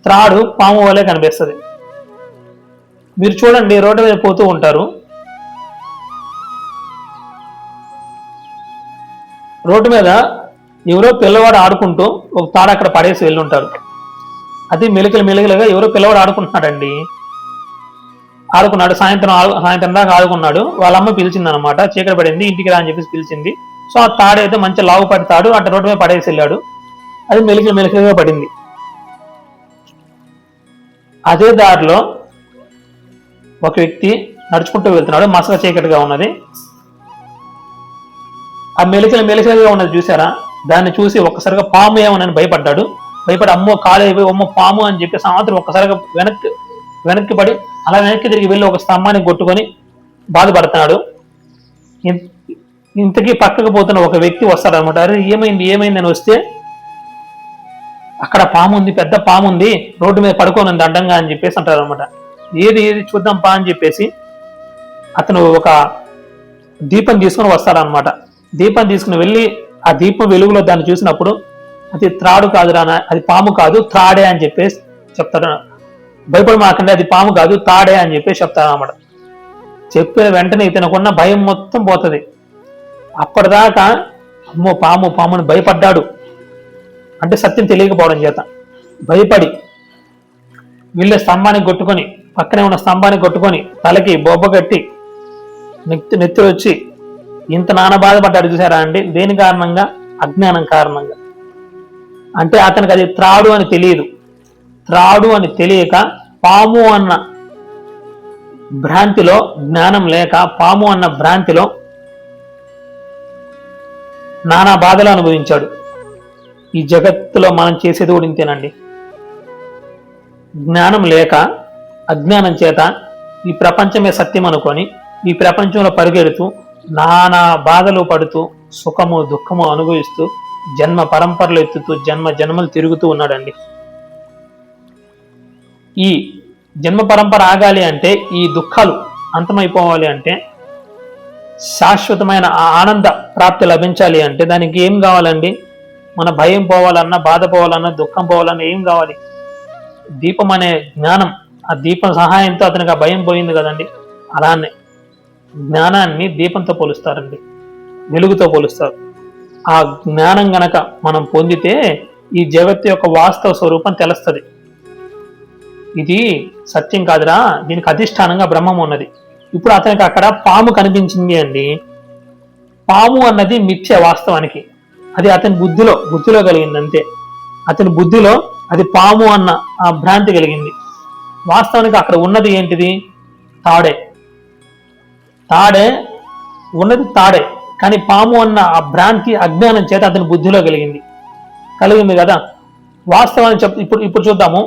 త్రాడు పాము వలె కనిపిస్తుంది. మీరు చూడండి, రోడ్డు మీద పోతూ ఉంటారు, రోడ్డు మీద ఎవరో పిల్లవాడు ఆడుకుంటూ ఒక తాడు అక్కడ పడేసి వెళ్ళుంటారు. అది మెలికలుగా ఎవరో పిల్లవాడు ఆడుకుంటున్నాడండి. ఆడుకున్నాడు, సాయంత్రం దాకా ఆడుకున్నాడు. వాళ్ళ అమ్మ పిలిచింది అనమాట, చీకటి పడింది ఇంటికి రా అని చెప్పేసి పిలిచింది. సో ఆ తాడైతే మంచి లావు పడి తాడు అట్ట రోడ్డు మీద పడేసి వెళ్ళాడు. అది మెలికలుగా పడింది. అదే దారిలో ఒక వ్యక్తి నడుచుకుంటూ వెళ్తున్నాడు, మసక చీకటిగా ఉన్నది. ఆ మెలికలుగా ఉన్నది చూసారా, దాన్ని చూసి ఒక్కసారిగా పాము ఏమోనని భయపడి అమ్మో కాలు అయిపోయి అమ్మో పాము అని చెప్పి సాయంత్రం ఒక్కసారిగా వెనక్కి పడి అలా వెనక్కి తిరిగి వెళ్ళి ఒక స్తంభానికి కొట్టుకొని బాధపడుతున్నాడు. ఇంతకీ పక్కకు పోతున్న ఒక వ్యక్తి వస్తాడనమాట. అరే ఏమైంది అని వస్తే అక్కడ పాము ఉంది, పెద్ద పాము ఉంది, రోడ్డు మీద పడుకొని ఉంది అడ్డంగా అని చెప్పేసి అంటారు అనమాట. ఏది చూద్దాం పా అని చెప్పేసి అతను ఒక దీపం తీసుకుని వస్తాడనమాట. దీపం తీసుకుని వెళ్ళి ఆ దీపం వెలుగులో దాన్ని చూసినప్పుడు అది త్రాడు కాదురా, అది పాము కాదు త్రాడే అని చెప్పేసి చెప్తాడు. భయపడి మాకండి, అది పాము కాదు తాడే అని చెప్పేసి చెప్తాడు అన్నమాట. చెప్పిన వెంటనే ఇతనుకున్న భయం మొత్తం పోతుంది. అప్పటిదాకా అమ్మో పాము పాముని భయపడ్డాడు. అంటే సత్యం తెలియకపోవడం చేత భయపడి వీళ్ళ స్తంభానికి కొట్టుకొని, పక్కనే ఉన్న స్తంభానికి కొట్టుకొని తలకి బొబ్బ కట్టి నెత్తి వచ్చి ఇంత నాన్న బాధపడ్డాడు చూసారా అండి. దేని కారణంగా? అజ్ఞానం కారణంగా. అంటే అతనికి అది త్రాడు అని తెలియదు. త్రాడు అని తెలియక పాము అన్న భ్రాంతిలో, జ్ఞానం లేక పాము అన్న భ్రాంతిలో నానా బాధలు అనుభవించాడు. ఈ జగత్తులో మనం చేసేది కూడా ఇంతేనండి. జ్ఞానం లేక అజ్ఞానం చేత ఈ ప్రపంచమే సత్యం అనుకొని ఈ ప్రపంచంలో పరిగెడుతూ నానా బాధలు పడుతూ సుఖము దుఃఖము అనుభవిస్తూ జన్మ పరంపరలు ఎత్తుతూ జన్మలు తిరుగుతూ ఉన్నాడండి. ఈ జన్మ పరంపర ఆగాలి అంటే, ఈ దుఃఖాలు అంతమైపోవాలి అంటే, శాశ్వతమైన ఆనంద ప్రాప్తి లభించాలి అంటే దానికి ఏం కావాలండి? మన భయం పోవాలన్నా, బాధ పోవాలన్నా, దుఃఖం పోవాలన్నా ఏం కావాలి? దీపం అనే జ్ఞానం. ఆ దీపం సహాయంతో అతనికి ఆ భయం పోయింది కదండి. అలానే జ్ఞానాన్ని దీపంతో పోలుస్తారండి, వెలుగుతో పోలుస్తారు. ఆ జ్ఞానం గనక మనం పొందితే ఈ జగత్తు యొక్క వాస్తవ స్వరూపం తెలుస్తుంది. ఇది సత్యం కాదురా, దీనికి అధిష్టానంగా బ్రహ్మం ఉన్నది. ఇప్పుడు అతనికి అక్కడ పాము కనిపించింది అండి. పాము అన్నది మిథ్య వాస్తవానికి. అది అతని బుద్ధిలో కలిగింది అంతే. అతని బుద్ధిలో అది పాము అన్న ఆ భ్రాంతి కలిగింది. వాస్తవానికి అక్కడ ఉన్నది ఏంటిది? తాడే ఉన్నది తాడే. కానీ పాము అన్న ఆ భ్రాంతి అజ్ఞానం చేత అతని బుద్ధిలో కలిగింది కదా. వాస్తవాన్ని ఇప్పుడు చూద్దాము.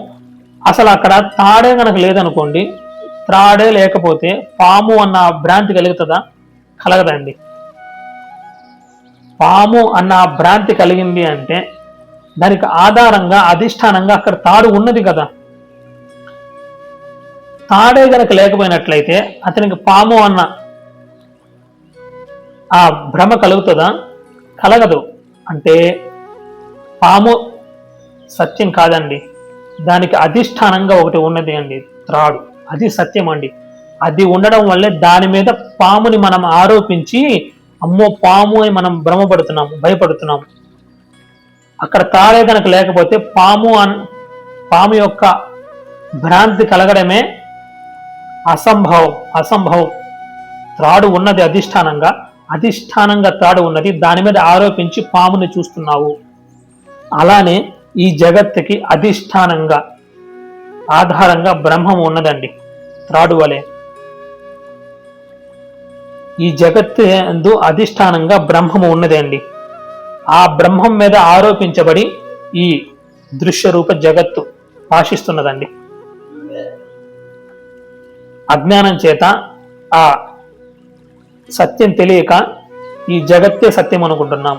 అసలు అక్కడ తాడే కనుక లేదనుకోండి, త్రాడే లేకపోతే పాము అన్న భ్రాంతి కలుగుతుందా? కలగదండి. పాము అన్న భ్రాంతి కలిగింది అంటే దానికి ఆధారంగా అధిష్టానంగా అక్కడ తాడు ఉన్నది కదా. తాడే గనక లేకపోయినట్లయితే అతనికి పాము అన్న ఆ భ్రమ కలుగుతుందా? కలగదు. అంటే పాము సత్యం కాదండి. దానికి అధిష్టానంగా ఒకటి ఉన్నది అండి, త్రాడు. అది సత్యం అండి. అది ఉండడం వల్లే దాని మీద పాముని మనం ఆరోపించి అమ్మో పాము అని మనం భ్రమపడుతున్నాము, భయపడుతున్నాము. అక్కడ తాడే కనుక లేకపోతే పాము యొక్క భ్రాంతి కలగడమే అసంభవం. త్రాడు ఉన్నది అధిష్టానంగా త్రాడు ఉన్నది, దాని మీద ఆరోపించి పాముని చూస్తున్నావు. అలానే ఈ జగత్తుకి అధిష్టానంగా ఆధారంగా బ్రహ్మం ఉన్నదండి, త్రాడు వలె. ఈ జగత్తు యందు అధిష్టానంగా బ్రహ్మము ఉన్నది అండి. ఆ బ్రహ్మం మీద ఆరోపించబడి ఈ దృశ్య రూప జగత్తు భాషిస్తున్నదండి. అజ్ఞానం చేత ఆ సత్యం తెలియక ఈ జగత్తే సత్యం అనుకుంటున్నాం.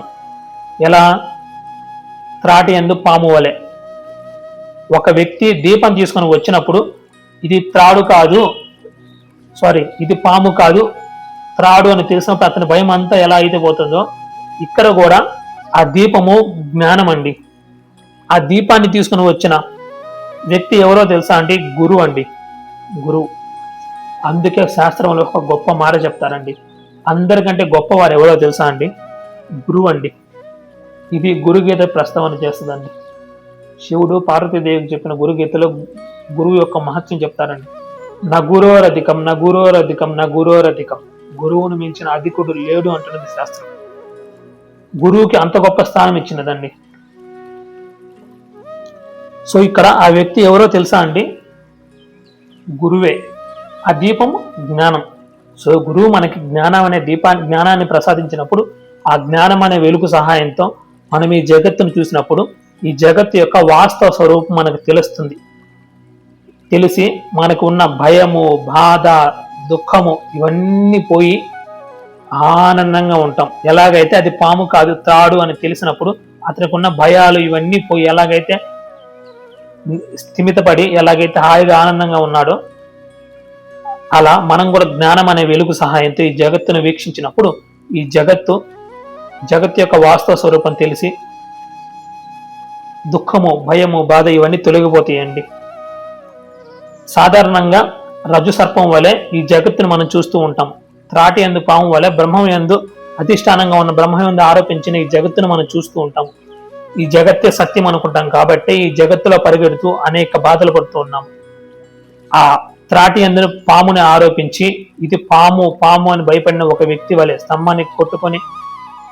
ఎలా? త్రాటి యందు పాము వలె. ఒక వ్యక్తి దీపం తీసుకొని వచ్చినప్పుడు ఇది త్రాడు కాదు, ఇది పాము కాదు, త్రాడు అని తెలిసినప్పుడు అతని భయం అంతా ఎలా అయితే పోతుందో, ఇక్కడ కూడా ఆ దీపము జ్ఞానం అండి. ఆ దీపాన్ని తీసుకుని వచ్చిన వ్యక్తి ఎవరో తెలుసా అండి? గురువు అండి, గురువు. అందుకే శాస్త్రంలో ఒక గొప్ప మాట చెప్తారండి, అందరికంటే గొప్పవారు ఎవరో తెలుసా అండి? గురువు అండి. ఇది గురుగీత ప్రస్తావన చేస్తుందండి. శివుడు పార్వతీదేవికి చెప్పిన గురుగీతలో గురువు యొక్క మహత్యం చెప్తారండి. నా గురోరధికం, నా గురోరధికం, నా గురోరధికం. గురువును మించిన అధికుడు లేడు అంటున్నది శాస్త్రం. గురువుకి అంత గొప్ప స్థానం ఇచ్చినదండి. సో ఇక్కడ ఆ వ్యక్తి ఎవరో తెలుసా అండి? గురువే. ఆ దీపం జ్ఞానం. సో గురువు మనకి జ్ఞానాన్ని ప్రసాదించినప్పుడు ఆ జ్ఞానం అనే వెలుగు సహాయంతో మనం ఈ జగత్తును చూసినప్పుడు ఈ జగత్తు యొక్క వాస్తవ స్వరూపం మనకు తెలుస్తుంది. తెలిసి మనకు ఉన్న భయము, బాధ, దుఃఖము ఇవన్నీ పోయి ఆనందంగా ఉంటాం. ఎలాగైతే అది పాము కాదు త్రాడు అని తెలిసినప్పుడు అతనికి ఉన్న భయాలు ఇవన్నీ పోయి ఎలాగైతే స్థిమితపడి ఎలాగైతే హాయిగా ఆనందంగా ఉన్నాడో, అలా మనం కూడా జ్ఞానం అనే వెలుగు సహాయంతో ఈ జగత్తును వీక్షించినప్పుడు ఈ జగత్తు యొక్క వాస్తవ స్వరూపం తెలిసి దుఃఖము, భయము, బాధ ఇవన్నీ తొలగిపోతాయండి. సాధారణంగా రజ్జు సర్పం వలె ఈ జగత్తును మనం చూస్తూ ఉంటాం. త్రాటి యందు పాము వలె బ్రహ్మం యందు అధిష్టానంగా ఉన్న బ్రహ్మ మీద ఆరోపించిన ఈ జగత్తును మనం చూస్తూ ఉంటాం. ఈ జగత్తే సత్యం అనుకుంటాం కాబట్టి ఈ జగత్తులో పరిగెడుతూ అనేక బాధలు పడుతూ ఉన్నాం. ఆ త్రాటి అందరూ పాముని ఆరోపించి ఇది పాము పాము అని భయపడిన ఒక వ్యక్తి వలె స్తంభాన్ని కొట్టుకొని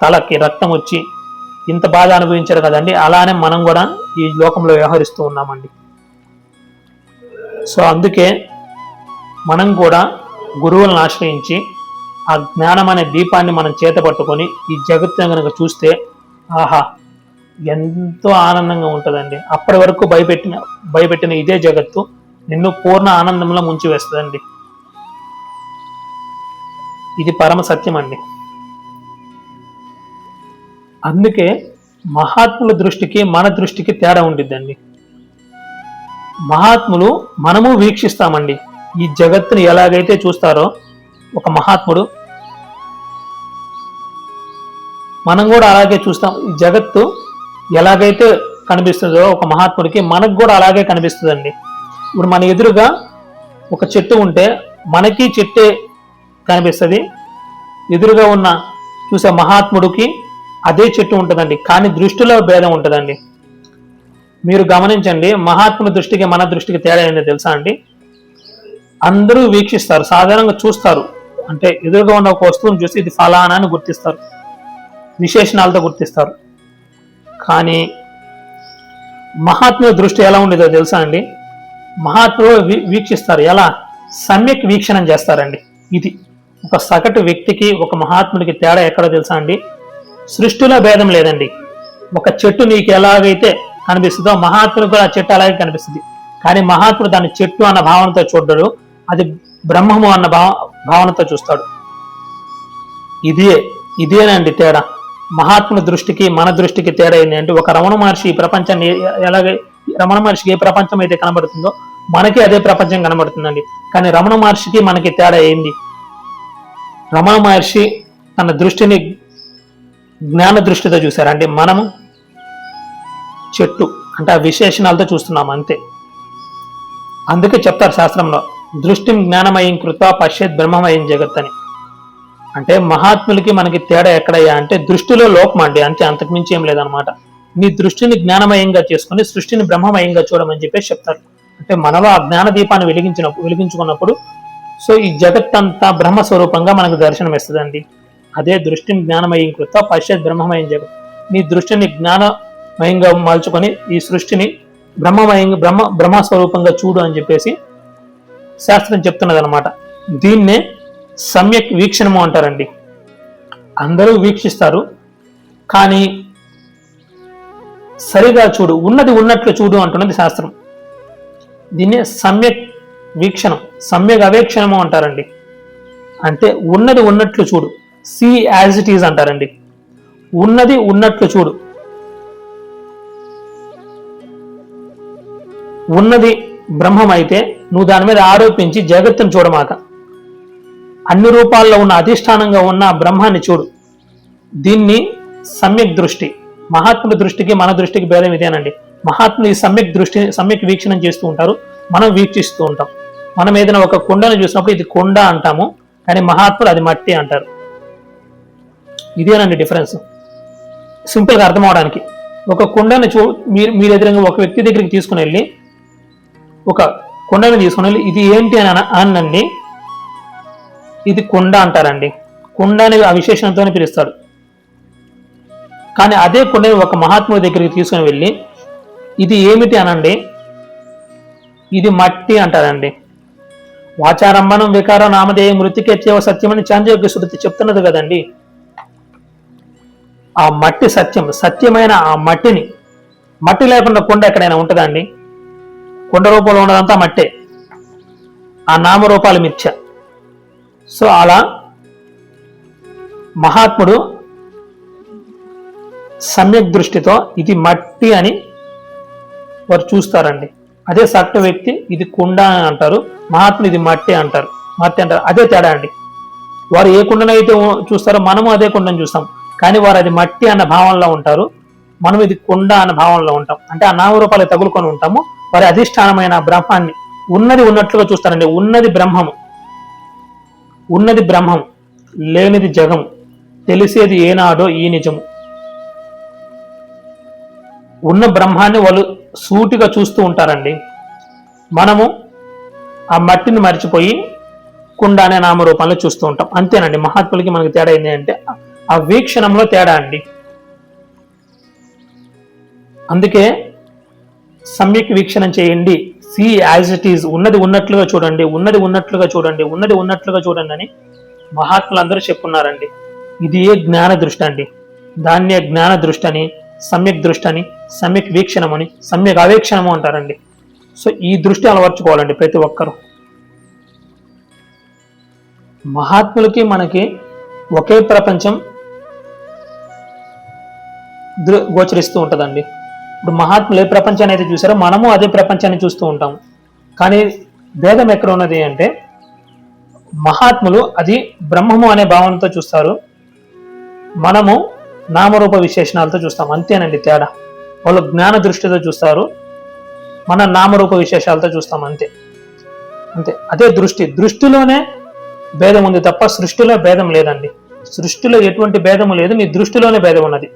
తలకి రక్తం వచ్చి ఇంత బాధ అనుభవించారు కదండి. అలానే మనం కూడా ఈ లోకంలో వ్యవహరిస్తూ ఉన్నామండి. సో అందుకే మనం కూడా గురువులను ఆశ్రయించి ఆ జ్ఞానం అనే దీపాన్ని మనం చేత పట్టుకొని ఈ జగత్తును కనుక చూస్తే ఆహా ఎంతో ఆనందంగా ఉంటుందండి. అప్పటి వరకు భయపెట్టిన ఇదే జగత్తు నిన్ను పూర్ణ ఆనందంలో ముంచి వేస్తుందండి. ఇది పరమ సత్యం అండి. అందుకే మహాత్ముల దృష్టికి మన దృష్టికి తేడా ఉండిద్దండి. మహాత్ములు మనము వీక్షిస్తామండి. ఈ జగత్తుని ఎలాగైతే చూస్తారో ఒక మహాత్ముడు, మనం కూడా అలాగే చూస్తాం. ఈ జగత్తు ఎలాగైతే కనిపిస్తుందో ఒక మహాత్ముడికి మనకు కూడా అలాగే కనిపిస్తుందండి. ఇప్పుడు మన ఎదురుగా ఒక చెట్టు ఉంటే మనకి చెట్టే కనిపిస్తుంది, ఎదురుగా ఉన్న చూసే మహాత్ముడికి అదే చెట్టు ఉంటుందండి. కానీ దృష్టిలో భేదం ఉంటుందండి. మీరు గమనించండి, మహాత్ముల దృష్టికి మన దృష్టికి తేడా ఏంటో తెలుసా అండి? అందరూ వీక్షిస్తారు, సాధారణంగా చూస్తారు. అంటే ఎదురుగా ఉన్న ఒక వస్తువును చూసి ఇది ఫలానా అని గుర్తిస్తారు, విశేషణాలతో గుర్తిస్తారు. కానీ మహాత్ముల దృష్టి ఎలా ఉండేదో తెలుసా అండి? మహాత్ములు వీక్షిస్తారు. ఎలా? సమ్యక్ వీక్షణం చేస్తారండి. ఇది ఒక సగటు వ్యక్తికి ఒక మహాత్ముడికి తేడా ఎక్కడో తెలుసా అండి? సృష్టిలో భేదం లేదండి. ఒక చెట్టు నీకు ఎలాగైతే కనిపిస్తుందో మహాత్ముడు కూడా ఆ చెట్టు అలాగే కనిపిస్తుంది. కానీ మహాత్ముడు దాన్ని చెట్టు అన్న భావనతో చూడడు, అది బ్రహ్మము అన్న భావనతో చూస్తాడు. ఇదేనండి తేడా. మహాత్ముల దృష్టికి మన దృష్టికి తేడా ఏంటి అంటే, ఒక రమణ మహర్షి ఈ ప్రపంచాన్ని ఎలాగే రమణ మహర్షికి ఏ ప్రపంచం అయితే కనబడుతుందో మనకి అదే ప్రపంచం కనబడుతుందండి. కానీ రమణ మహర్షికి మనకి తేడా ఏంది? రమణ మహర్షి తన దృష్టిని జ్ఞాన దృష్టితో చూశారండి. మనము చెట్టు అంటే ఆ విశేషణాలతో చూస్తున్నాం అంతే. అందుకే చెప్తారు శాస్త్రంలో, దృష్టిం జ్ఞానమయం కృత పశ్యత్ బ్రహ్మమయం జగత్ అని. అంటే మహాత్ములకి మనకి తేడా ఎక్కడయ్యా అంటే దృష్టిలో లోపం అండి, అంతే, అంతకుమించి ఏం లేదనమాట. నీ దృష్టిని జ్ఞానమయంగా చేసుకుని సృష్టిని బ్రహ్మమయంగా చూడమని చెప్పేసి చెప్తారు. అంటే మనలో ఆ జ్ఞాన దీపాన్ని వెలిగించుకున్నప్పుడు సో ఈ జగత్తంతా బ్రహ్మ స్వరూపంగా మనకు దర్శనం ఇస్తుందండి. అదే దృష్టిని జ్ఞానమయం కృత పశ్యత్ బ్రహ్మమయం జగత్. నీ దృష్టిని జ్ఞానమయంగా మలుచుకొని ఈ సృష్టిని బ్రహ్మస్వరూపంగా చూడు అని చెప్పేసి శాస్త్రం చెప్తున్నది అనమాట. దీన్నే సమ్యక్ వీక్షణము అంటారండి. అందరూ వీక్షిస్తారు, కానీ సరిగా చూడు, ఉన్నది ఉన్నట్లు చూడు అంటున్నది శాస్త్రం. దీన్నే సమ్యక్ వీక్షణం, సమ్యక్ అవేక్షణము అంటారండి. అంటే ఉన్నది ఉన్నట్లు చూడు, సీ యాజ్ ఇట్ ఈజ్ అంటారండి. ఉన్నది ఉన్నట్లు చూడు. ఉన్నది బ్రహ్మం అయితే నువ్వు దాని మీద ఆరోపించి జగత్తును చూడమాక. అన్ని రూపాల్లో ఉన్న అధిష్టానంగా ఉన్న బ్రహ్మాన్ని చూడు. దీన్ని సమ్యక్ దృష్టి. మహాత్ముల దృష్టికి మన దృష్టికి భేదం ఇదేనండి. మహాత్ములు ఈ సమ్యక్ వీక్షణం చేస్తూ ఉంటారు, మనం వీక్షిస్తూ ఉంటాం. మనం ఏదైనా ఒక కుండను చూసినప్పుడు ఇది కుండ అంటాము, కానీ మహాత్ములు అది మట్టి అంటారు. ఇదేనండి డిఫరెన్స్. సింపుల్గా అర్థం అవడానికి, ఒక కుండను మీరు ఎదురుగా ఒక వ్యక్తి దగ్గరికి తీసుకుని వెళ్ళి ఒక కుండను తీసుకుని వెళ్ళి ఇది ఏంటి అని అనండి, ఇది కుండ అంటారండి. కుండ అని ఆ విశేషణంతోనే పిలుస్తాడు. కానీ అదే కుండని ఒక మహాత్ముడి దగ్గరికి తీసుకుని వెళ్ళి ఇది ఏమిటి అనండి, ఇది మట్టి అంటారండి. వాచారంభనం వికారం నామధేయం మృతికేత్యవ సత్యమని చాంద్రోగ్య శృతి చెప్తున్నది కదండి. ఆ మట్టి సత్యం, సత్యమైన ఆ మట్టిని, మట్టి లేకుండా కుండ ఎక్కడైనా ఉంటుందా అండి? కుండ రూపంలో ఉన్నదంతా మట్టే, ఆ నామరూపాలు మిథ్య. సో అలా మహాత్ముడు సమ్యక్ దృష్టితో ఇది మట్టి అని వారు చూస్తారండి. అదే సత్య వ్యక్తి ఇది కుండ అని అంటారు, మహాత్ముడు ఇది మట్టి అంటారు. అదే తేడా అండి. వారు ఏ కుండనైతే చూస్తారో మనము అదే కుండను చూస్తాం, కానీ వారు అది మట్టి అన్న భావనలో ఉంటారు, మనం ఇది కుండ అన్న భావనలో ఉంటాం. అంటే ఆ నామరూపాలు తగులుకొని ఉంటాము. వారి అధిష్టానమైన బ్రహ్మాన్ని ఉన్నది ఉన్నట్లుగా చూస్తారండి. ఉన్నది బ్రహ్మము, లేనిది జగము. తెలిసేది ఏనాడో ఈ నిజము. ఉన్న బ్రహ్మాన్ని వాళ్ళు సూటిగా చూస్తూ ఉంటారండి. మనము ఆ మట్టిని మర్చిపోయి కుండ అనే నామరూపంలో చూస్తూ ఉంటాం. అంతేనండి. మహాత్ములకి మనకి తేడా ఏంటి అంటే ఆ వీక్షణంలో తేడా అండి. అందుకే సమ్యక్ వీక్షణం చేయండి, సీ యాజ్ ఇట్ ఈజ్, ఉన్నది ఉన్నట్లుగా చూడండి, ఉన్నది ఉన్నట్లుగా చూడండి, ఉన్నది ఉన్నట్లుగా చూడండి అని మహాత్ములందరూ చెప్పున్నారండి. ఇది ఏ జ్ఞాన దృష్టి అండి. దాన్నే జ్ఞాన దృష్టి అని, సమ్యక్ దృష్టి అని, సమ్యక్ వీక్షణం అని, సమ్యక్ అవేక్షణము అంటారండి. సో ఈ దృష్టి అలవర్చుకోవాలండి ప్రతి ఒక్కరూ. మహాత్ములకి మనకి ఒకే ప్రపంచం గోచరిస్తూ ఉంటుందండి. ఇప్పుడు మహాత్ములు ఏ ప్రపంచాన్ని అయితే చూసారో మనము అదే ప్రపంచాన్ని చూస్తూ ఉంటాము. కానీ భేదం ఎక్కడ ఉన్నది అంటే మహాత్ములు అది బ్రహ్మము అనే భావనతో చూస్తారు, మనము నామరూప విశేషణాలతో చూస్తాం. అంతేనండి తేడా. వాళ్ళు జ్ఞాన దృష్టితో చూస్తారు, మన నామరూప విశేషాలతో చూస్తాం. అంతే అంతే అదే దృష్టిలోనే భేదం ఉంది తప్ప సృష్టిలో భేదం లేదండి. సృష్టిలో ఎటువంటి భేదము లేదు, మీ దృష్టిలోనే భేదం ఉన్నది.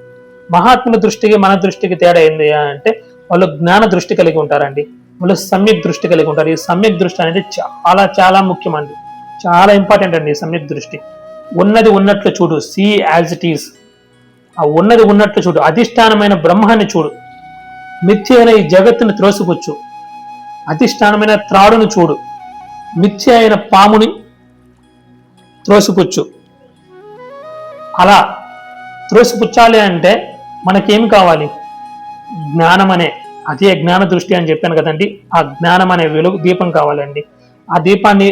మహాత్ముల దృష్టికి మన దృష్టికి తేడా ఏంది అంటే వాళ్ళు జ్ఞాన దృష్టి కలిగి ఉంటారండి, వాళ్ళు సమ్యక్ దృష్టి కలిగి ఉంటారు. ఈ సమ్యక్ దృష్టి అనేది చాలా చాలా ముఖ్యమండి, చాలా ఇంపార్టెంట్ అండి. ఈ సమ్యక్ దృష్టి ఉన్నది ఉన్నట్లు చూడు, సీ యాజ్ ఇట్ ఈస్. ఆ ఉన్నది ఉన్నట్లు చూడు, అధిష్టానమైన బ్రహ్మాన్ని చూడు, మిథ్య అయిన ఈ జగత్తుని త్రోసిపుచ్చు, అధిష్టానమైన త్రాడును చూడు, మిథ్య అయిన పాముని త్రోసిపుచ్చు. అలా త్రోసిపుచ్చాలి అంటే మనకేమి కావాలి? జ్ఞానం అనే, అదే జ్ఞాన దృష్టి అని చెప్పాను కదండి. ఆ జ్ఞానం అనే వెలుగు దీపం కావాలండి. ఆ దీపాన్ని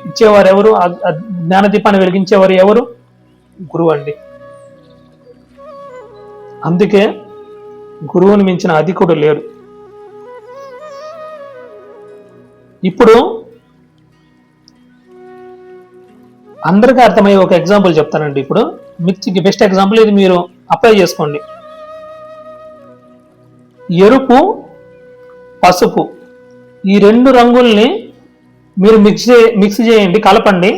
ఇచ్చేవారు ఎవరు? ఆ జ్ఞాన దీపాన్ని వెలిగించేవారు ఎవరు? గురువు అండి. అందుకే గురువుని మించిన అధికుడు లేడు. ఇప్పుడు అందరికీ అర్థమయ్యే ఒక ఎగ్జాంపుల్ చెప్తానండి. ఇప్పుడు మిర్చికి బెస్ట్ ఎగ్జాంపుల్ ఇది, మీరు అప్లై చేసుకోండి. ఎరుపు, పసుపు ఈ రెండు రంగుల్ని మీరు మిక్స్ చేయండి, కలపండి,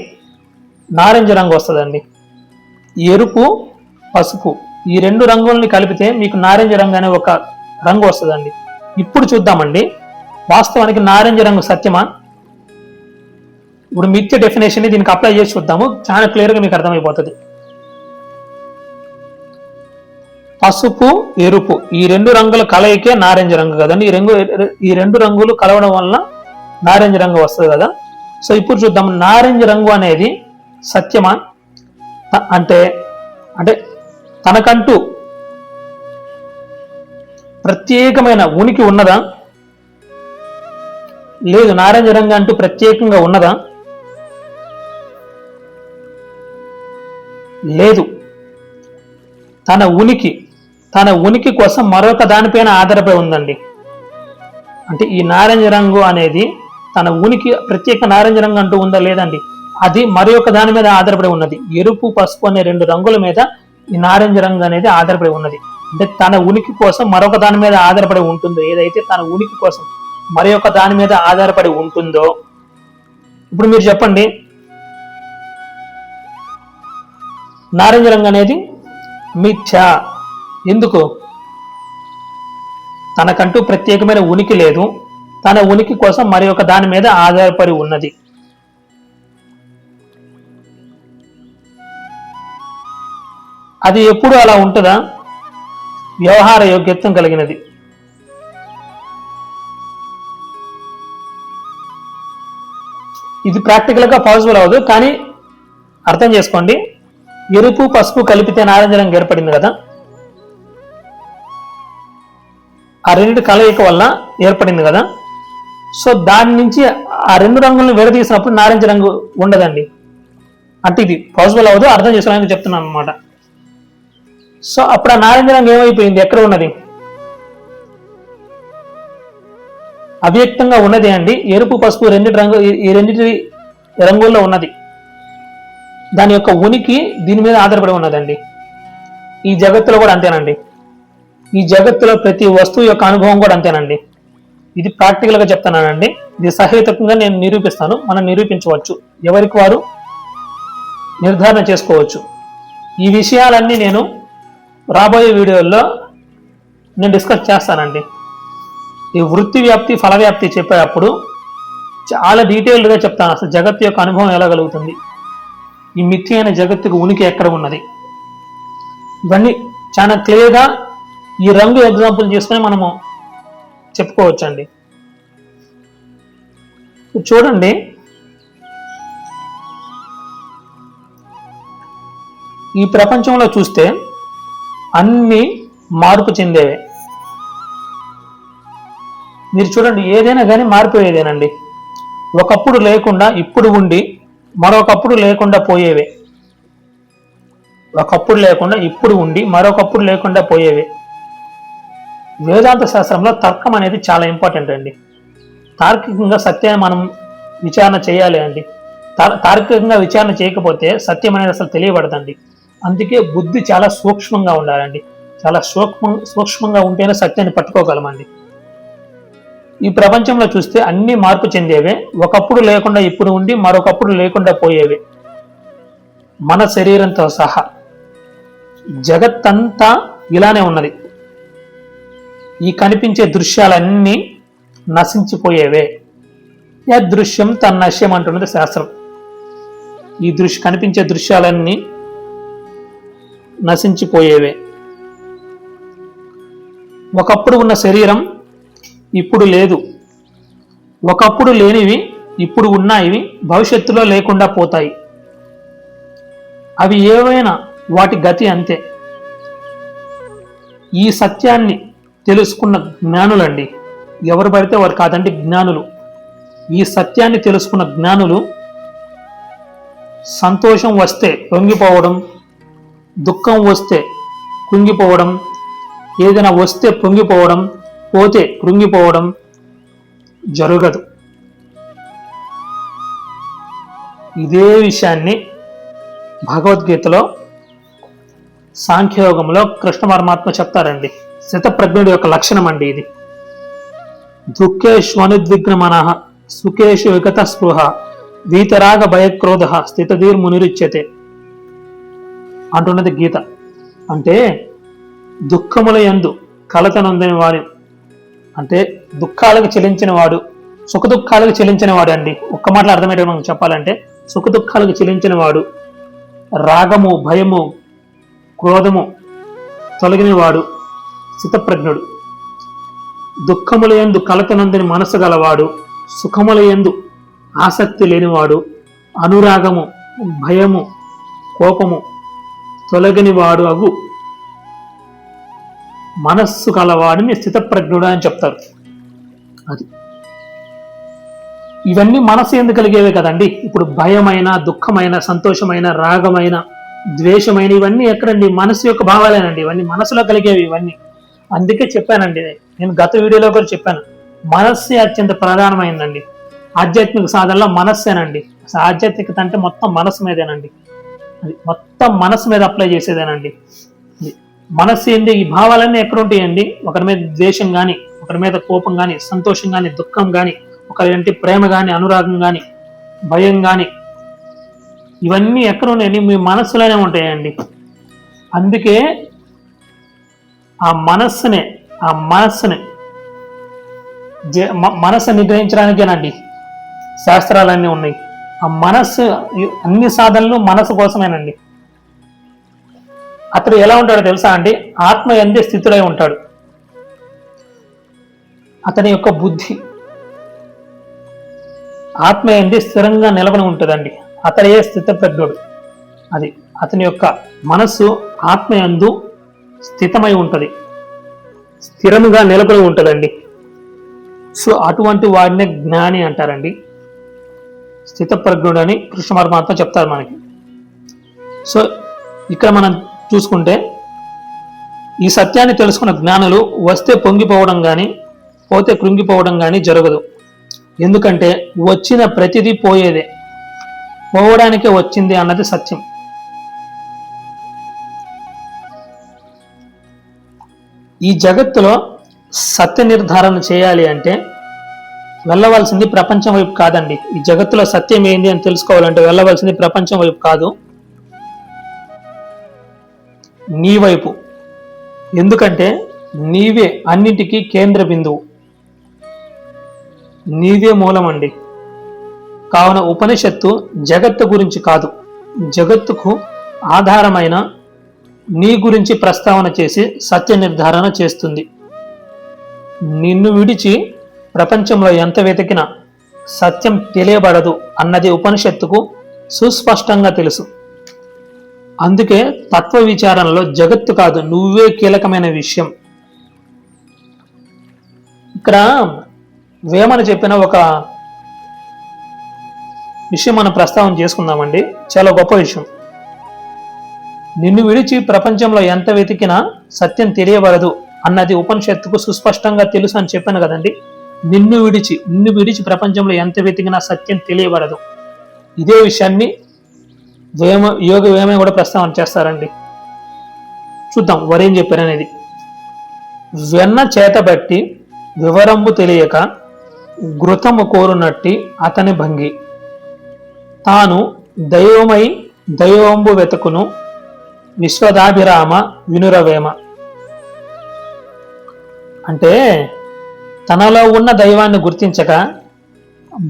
నారింజ రంగు వస్తుందండి. ఎరుపు, పసుపు ఈ రెండు రంగుల్ని కలిపితే మీకు నారింజ రంగు అనే ఒక రంగు వస్తుందండి. ఇప్పుడు చూద్దామండి, వాస్తవానికి నారింజ రంగు సత్యమా? ఇప్పుడు మిథ్య డెఫినేషన్ దీనికి అప్లై చేసి చూద్దాము, చాలా క్లియర్గా మీకు అర్థమైపోతుంది. పసుపు, ఎరుపు ఈ రెండు రంగుల కలయికే నారింజ రంగు కదండి. ఈ రెండు రంగులు కలవడం వలన నారింజ రంగు వస్తుంది కదా. సో ఇప్పుడు చూద్దాం, నారింజ రంగు అనేది సత్యమా? అంటే అంటే తనకంటూ ప్రత్యేకమైన ఉనికి ఉన్నదా? లేదు. నారింజ రంగు అంటూ ప్రత్యేకంగా ఉన్నదా? లేదు. తన ఉనికి కోసం మరొక దానిపైన ఆధారపడి ఉందండి. అంటే ఈ నారింజ రంగు అనేది తన ఉనికి ప్రత్యేక నారింజ రంగు అంటూ ఉందా? లేదండి. అది మరొక దాని మీద ఆధారపడి ఉన్నది. ఎరుపు, పసుపు అనే రెండు రంగుల మీద ఈ నారింజ రంగు అనేది ఆధారపడి ఉన్నది. అంటే తన ఉనికి కోసం మరొక దాని మీద ఆధారపడి ఉంటుందో, ఏదైతే తన ఉనికి కోసం మరొక దాని మీద ఆధారపడి ఉంటుందో, ఇప్పుడు మీరు చెప్పండి, నారింజ రంగు అనేది మిథ్యా. ఎందుకు? తనకంటూ ప్రత్యేకమైన ఉనికి లేదు, తన ఉనికి కోసం మరి ఒక దాని మీద ఆధారపడి ఉన్నది. అది ఎప్పుడు అలా ఉంటుందా? వ్యవహార యోగ్యత్వం కలిగినది. ఇది ప్రాక్టికల్ గా పాసిబుల్ అవ్వదు, కానీ అర్థం చేసుకోండి. ఎరుపు, పసుపు కలిపితే నారింజ రంగు ఏర్పడింది కదా. ఆ రెండు కలయిక వల్ల ఏర్పడింది కదా. సో దాని నుంచి ఆ రెండు రంగులను విడదీసినప్పుడు నారింజ రంగు ఉండదండి. అంటే ఇది పాసిబుల్ అవ్వదు, అర్థం చేసుకోవడానికి చెప్తున్నాను అనమాట. సో అప్పుడు ఆ నారింజ రంగు ఏమైపోయింది? ఎక్కడ ఉన్నది? అవ్యక్తంగా ఉన్నది అండి. ఎరుపు, పసుపు ఈ రెండింటి రంగుల్లో ఉన్నది. దాని యొక్క ఉనికి దీని మీద ఆధారపడి ఉన్నదండి. ఈ జగత్తులో కూడా అంతేనండి. ఈ జగత్తులో ప్రతి వస్తువు యొక్క అనుభవం కూడా అంతేనండి. ఇది ప్రాక్టికల్ గా చెప్తున్నానండి. ఇది సహేతుకంగా నేను నిరూపిస్తాను. మనం నిరూపించవచ్చు, ఎవరికి వారు నిర్ధారణ చేసుకోవచ్చు. ఈ విషయాలన్నీ నేను రాబోయే వీడియోల్లో నేను డిస్కస్ చేస్తానండి. ఈ వృత్తి వ్యాప్తి ఫల వ్యాప్తి చెప్పేటప్పుడు చాలా డీటెయిల్డ్గా చెప్తాను. అసలు జగత్తు యొక్క అనుభవం ఎలా కలుగుతుంది, ఈ మిథ్య అయిన జగత్తుకు ఉనికి ఎక్కడ ఉన్నది, ఇవన్నీ చాలా క్లియర్గా ఈ రంగు ఎగ్జాంపుల్ చేసుకుని మనము చెప్పుకోవచ్చండి. చూడండి, ఈ ప్రపంచంలో చూస్తే అన్ని మార్పు చెందేవే. మీరు చూడండి, ఏదైనా కానీ మారిపోయేదేనండి. ఒకప్పుడు లేకుండా ఇప్పుడు ఉండి మరొకప్పుడు లేకుండా పోయేవే. ఒకప్పుడు లేకుండా ఇప్పుడు ఉండి మరొకప్పుడు లేకుండా పోయేవే. వేదాంత శాస్త్రంలో తర్కం అనేది చాలా ఇంపార్టెంట్ అండి. తార్కికంగా సత్యాన్ని మనం విచారణ చేయాలి అండి. తార్కికంగా విచారణ చేయకపోతే సత్యం అనేది అసలు తెలియబడదండి. అందుకే బుద్ధి చాలా సూక్ష్మంగా ఉండాలండి. చాలా సూక్ష్మంగా ఉంటేనే సత్యాన్ని పట్టుకోగలమండి. ఈ ప్రపంచంలో చూస్తే అన్ని మార్పు చెందేవే. ఒకప్పుడు లేకుండా ఇప్పుడు ఉండి మరొకప్పుడు లేకుండా పోయేవే. మన శరీరంతో సహా జగత్తంతా ఇలానే ఉన్నది. ఈ కనిపించే దృశ్యాలన్నీ నశించిపోయేవే. యదృశ్యం తన్నశ్యం అంటున్నది శాస్త్రం. ఈ కనిపించే దృశ్యాలన్నీ నశించిపోయేవే. ఒకప్పుడు ఉన్న శరీరం ఇప్పుడు లేదు. ఒకప్పుడు లేనివి ఇప్పుడు ఉన్నాయి, భవిష్యత్తులో లేకుండా పోతాయి. అవి ఏవైనా వాటి గతి అంతే. ఈ సత్యాన్ని తెలుసుకున్న జ్ఞానులండి, ఎవరు పడితే వారు కాదండి, జ్ఞానులు. ఈ సత్యాన్ని తెలుసుకున్న జ్ఞానులు సంతోషం వస్తే పొంగిపోవడం, దుఃఖం వస్తే కృంగిపోవడం, ఏదైనా వస్తే పొంగిపోవడం, పోతే కృంగిపోవడం జరగదు. ఇదే విషయాన్ని భగవద్గీతలో సాంఖ్యయోగంలో కృష్ణ పరమాత్మ చెప్తారండి. స్థితప్రజ్ఞుడి యొక్క లక్షణం అండి ఇది. దుఃఖేష్వనుద్విగ్న మనః సుఖేషు విగత స్పృహ వీతరాగ భయక్రోధ స్థితధీర్ మునిరుచ్యతే అంటున్నది గీత. అంటే దుఃఖముల యందు కలత నొందని వాడు, అంటే దుఃఖాలకు చెలించిన వాడు, సుఖ దుఃఖాలకు చెలించిన వాడు అండి. ఒక్క మాటలో అర్థమయ్యేట మనం చెప్పాలంటే సుఖ దుఃఖాలకు చెలించిన వాడు, రాగము భయము క్రోధము తొలగిన వాడు స్థితప్రజ్ఞుడు. దుఃఖముల యందు కలత నొందని మనసు గలవాడు, సుఖముల యందు ఆసక్తి లేనివాడు, అనురాగము భయము కోపము తొలగిని వాడు అగు మనస్సు కలవాడిని స్థితప్రజ్ఞుడు అని చెప్తారు. అది ఇవన్నీ మనసు ఎందుకు కలిగేవే కదండి. ఇప్పుడు భయమైన, దుఃఖమైన, సంతోషమైన, రాగమైన, ద్వేషమైన ఇవన్నీ ఎక్కడండి? మనసు యొక్క భావాలేనండి. ఇవన్నీ మనసులో కలిగేవి ఇవన్నీ. అందుకే చెప్పానండి, నేను గత వీడియోలో కూడా చెప్పాను, మనస్సే అత్యంత ప్రధానమైందండి. ఆధ్యాత్మిక సాధనలో మనస్సేనండి. ఆధ్యాత్మికత అంటే మొత్తం మనసు మీదేనండి. అది మొత్తం మనసు మీద అప్లై చేసేదేనండి. మనస్సు ఏంది? ఈ భావాలన్నీ ఎక్కడ ఉంటాయండి? ఒకరి మీద ద్వేషం కానీ, ఒకరి మీద కోపం కానీ, సంతోషం కానీ, దుఃఖం కానీ, ఒకరి ప్రేమ కానీ, అనురాగం కానీ, భయం కానీ, ఇవన్నీ ఎక్కడ ఉన్నాయండి? మీ మనస్సులోనే ఉంటాయండి. అందుకే ఆ మనస్సుని మనస్సు నిగ్రహించడానికేనండి శాస్త్రాలన్నీ ఉన్నాయి. ఆ మనస్సు, అన్ని సాధనలు మనసు కోసమేనండి. అతడు ఎలా ఉంటాడో తెలుసా అండి? ఆత్మ యందే స్థితుడై ఉంటాడు. అతని యొక్క బుద్ధి ఆత్మ యందే స్థిరంగా నిలబడి ఉంటుందండి. అతడే స్థితప్రజ్ఞుడు. అది అతని యొక్క మనస్సు ఆత్మయందు స్థితమై ఉంటుంది, స్థిరముగా నిలబడి ఉంటుందండి. సో అటువంటి వాడినే జ్ఞాని అంటారండి, స్థితప్రజ్ఞుడు అని కృష్ణ పరమాత్మ చెప్తారు మనకి. సో ఇక్కడ మనం చూసుకుంటే ఈ సత్యాన్ని తెలుసుకున్న జ్ఞానులు వస్తే పొంగిపోవడం కానీ, పోతే కృంగిపోవడం కానీ జరగదు. ఎందుకంటే వచ్చిన ప్రతిదీ పోయేదే, పోవడానికే వచ్చింది అన్నది సత్యం. ఈ జగత్తులో సత్య నిర్ధారణ చేయాలి అంటే వెళ్ళవలసింది ప్రపంచం వైపు కాదండి. ఈ జగత్తులో సత్యం ఏంది అని తెలుసుకోవాలంటే వెళ్ళవలసింది ప్రపంచం వైపు కాదు, నీ వైపు. ఎందుకంటే నీవే అన్నిటికీ కేంద్ర బిందువు, నీవే మూలం అండి. కావున ఉపనిషత్తు జగత్తు గురించి కాదు, జగత్తుకు ఆధారమైన నీ గురించి ప్రస్తావన చేసి సత్య నిర్ధారణ చేస్తుంది. నిన్ను విడిచి ప్రపంచంలో ఎంత వెతికినా సత్యం తెలియబడదు అన్నది ఉపనిషత్తుకు సుస్పష్టంగా తెలుసు. అందుకే తత్వ విచారణలో జగత్తు కాదు, నువ్వే కీలకమైన విషయం. ఇక్కడ వేమన చెప్పిన ఒక విషయం మనం ప్రస్తావన చేసుకుందామండి. చాలా గొప్ప విషయం. నిన్ను విడిచి ప్రపంచంలో ఎంత వెతికినా సత్యం తెలియబడదు అన్నది ఉపనిషత్తుకు సుస్పష్టంగా తెలుసు అని చెప్పాను కదండి. నిన్ను విడిచి ప్రపంచంలో ఎంత వెతికినా సత్యం తెలియబడదు. ఇదే విషయాన్ని యోగ వేమ కూడా ప్రస్తావన చేస్తారండి. చూద్దాం వారేం చెప్పారనేది. వెన్న చేతబట్టి వివరంబు తెలియక ఘృతము కోరునట్టి అతని భంగి, తాను దైవమై దైవంబు వెతుకును విశ్వదాభిరామ వినురవేమ. అంటే తనలో ఉన్న దైవాన్ని గుర్తించక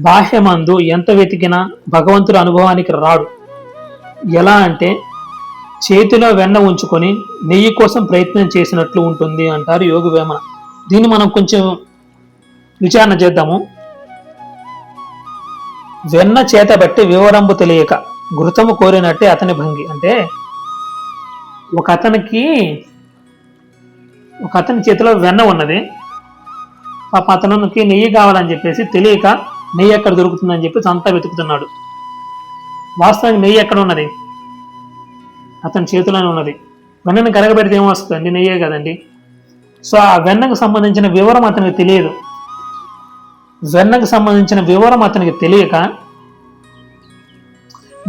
బాహ్యమందు ఎంత వెతికినా భగవంతుడు అనుభవానికి రాడు. ఎలా అంటే చేతిలో వెన్న ఉంచుకొని నెయ్యి కోసం ప్రయత్నం చేసినట్లు ఉంటుంది అంటారు యోగి వేమన. దీన్ని మనం కొంచెం విచారణ చేద్దాము. వెన్న చేత బట్టి వివరంబు తెలియక ఘృతము కోరినట్టే అతని భంగి. అంటే ఒక అతని చేతిలో వెన్న ఉన్నది, పాప అతనికి నెయ్యి కావాలని చెప్పేసి తెలియక నెయ్యి ఎక్కడ దొరుకుతుందని చెప్పేసి అంతా వెతుకుతున్నాడు. వాస్తవానికి నెయ్యి ఎక్కడ ఉన్నది? అతని చేతిలోనే ఉన్నది. వెన్నను కరగబెడితే ఏమొస్తుందండి? నెయ్యే కదండి. సో ఆ వెన్నకు సంబంధించిన వివరం అతనికి తెలియదు. వెన్నకు సంబంధించిన వివరం అతనికి తెలియక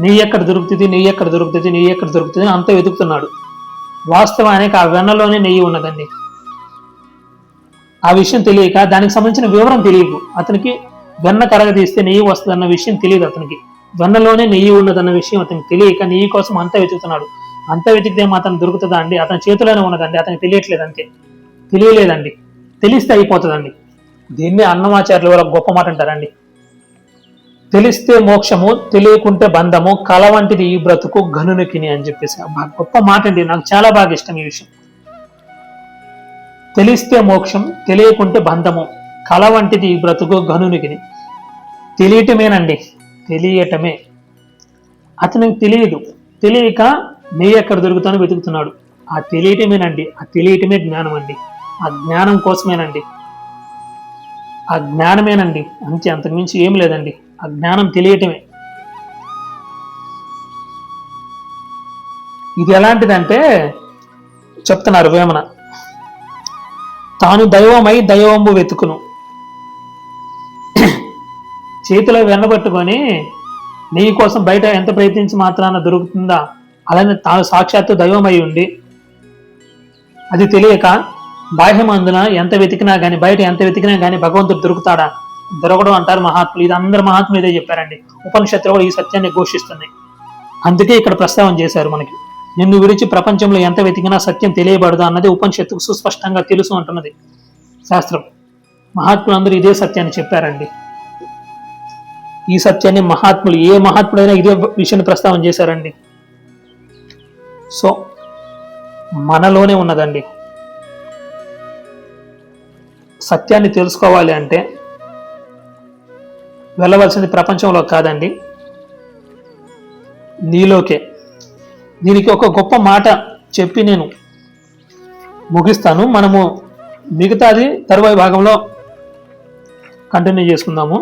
నెయ్యి ఎక్కడ దొరుకుతుంది అంతా వెతుకుతున్నాడు. వాస్తవానికి ఆ వెన్నలోనే నెయ్యి ఉన్నదండి. ఆ విషయం తెలియక, దానికి సంబంధించిన వివరం తెలియదు అతనికి. వెన్న కరగదీస్తే నెయ్యి వస్తుందన్న విషయం తెలియదు అతనికి. వెన్నలోనే నెయ్యి ఉన్నదన్న విషయం అతనికి తెలియక నెయ్యి కోసం అంతా వెతుకుతున్నాడు. అంతా వెతికితే అతను దొరుకుతుందా అండి? అతని చేతిలోనే ఉన్నదండి, అతనికి తెలియట్లేదు, అంతే. తెలియలేదండి. తెలిస్తే అయిపోతుందండి. దీన్నే అన్నమాచార్యుల వల్ల గొప్ప మాట అంటారండి. తెలిస్తే మోక్షము, తెలియకుంటే బంధము, కల వంటిది ఈ బ్రతుకు గనునికిని అని చెప్పేసి గొప్ప మాట అండి. నాకు చాలా బాగా ఇష్టం ఈ విషయం. తెలిస్తే మోక్షం, తెలియకుంటే బంధము, కల వంటిది ఈ బ్రతుకు గనునికిని. తెలియటమేనండి, తెలియటమే. అతనికి తెలియదు. తెలియక నెయ్యి ఎక్కడ దొరుకుతానో వెతుకుతున్నాడు. ఆ తెలియటమేనండి, ఆ తెలియటమే జ్ఞానం అండి. ఆ జ్ఞానం కోసమేనండి, ఆ జ్ఞానమేనండి, అంతే. అంతకుమించి ఏం లేదండి. ఆ జ్ఞానం తెలియటమే. ఇది ఎలాంటిదంటే చెప్తున్నారు వేమన. తాను దైవమై దైవంబు వెతుకును. చేతిలో వెన్నబట్టుకొని నెయ్యి కోసం బయట ఎంత ప్రయత్నించి మాత్రాన దొరుకుతుందా? అలానే తాను సాక్షాత్తు దైవమై ఉండి అది తెలియక బాహ్యమందున ఎంత వెతికినా కానీ, బయట ఎంత వెతికినా కానీ భగవంతుడు దొరుకుతాడా? దొరకడం అంటారు మహాత్ములు. ఇది అందరు మహాత్ములు ఇదే చెప్పారండి. ఉపనిషత్తులు కూడా ఈ సత్యాన్ని ఘోషిస్తున్నాయి. అందుకే ఇక్కడ ప్రస్తావన చేశారు మనకి. నిన్ను విడిచి ప్రపంచంలో ఎంత వెతికినా సత్యం తెలియబడదు అన్నది ఉపనిషత్తుకు సుస్పష్టంగా తెలుసు అంటున్నది శాస్త్రం. మహాత్ములు అందరూ ఇదే సత్యాన్ని చెప్పారండి. ఈ సత్యాన్ని మహాత్ములు, ఏ మహాత్ముడైనా ఇదే విషయాన్ని ప్రస్తావన చేశారండి. సో మనలోనే ఉన్నదండి. సత్యాన్ని తెలుసుకోవాలి అంటే వెళ్ళవలసింది ప్రపంచంలో కాదండి, నీలోకే. దీనికి ఒక గొప్ప మాట చెప్పి నేను ముగిస్తాను. మనము మిగతాది తరువాయి భాగంలో కంటిన్యూ చేసుకుందాము.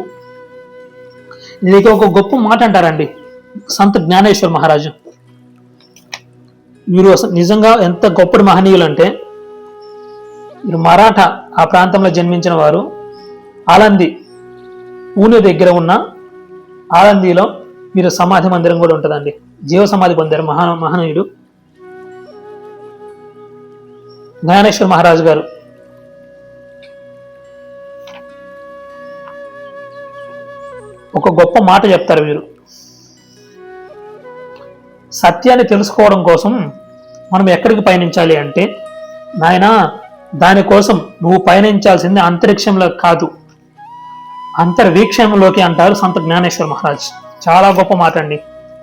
దీనికి ఒక గొప్ప మాట అంటారండి సంత్ జ్ఞానేశ్వర్ మహారాజు. వీరు నిజంగా ఎంత గొప్పటి మహనీయులు అంటే, వీరు మరాఠా ఆ ప్రాంతంలో జన్మించిన వారు. ఆలంది, పూణే దగ్గర ఉన్న ఆలందీలో వీరు సమాధి మందిరం కూడా ఉంటుందండి. జీవ సమాధి పొందారు మహనీయుడు జ్ఞానేశ్వర్ మహారాజు గారు. ఒక గొప్ప మాట చెప్తారు వీరు. సత్యాన్ని తెలుసుకోవడం కోసం మనం ఎక్కడికి పయనించాలి అంటే, నాయనా దానికోసం నువ్వు పయనించాల్సింది అంతరిక్షంలో కాదు, అంతర్వీక్షణలోకి అంటారు సంత జ్ఞానేశ్వర మహారాజ్. చాలా గొప్ప మాట అండి.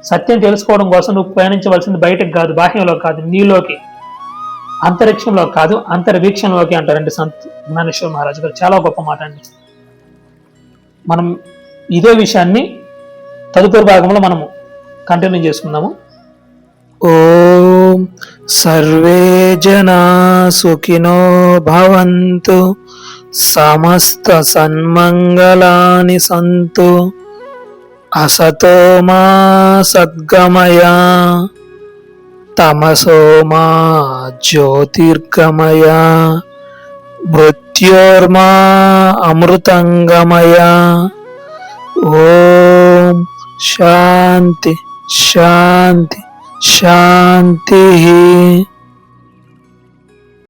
సత్యం తెలుసుకోవడం కోసం నువ్వు పయనించవలసింది బయటకు కాదు, బాహ్యంలో కాదు, నీలోకి, అంతరిక్షంలో కాదు, అంతర్వీక్షణలోకి అంటారండి సంత జ్ఞానేశ్వర మహారాజ్ గారు. చాలా గొప్ప మాట అండి. మనం ఇదే విషయాన్ని తదుపరి భాగంలో మనము కంటిన్యూ చేసుకుందాము. ఓం సర్వే జనా సుఖినో భవంతు, సమస్త సన్మంగళాని సంతు, అసతో మా సద్గమయ, తమసో మా జ్యోతిర్గమయ, మృత్యోర్మా అమృతంగమయ. ఓం శాంతి శాంతి శాంతి.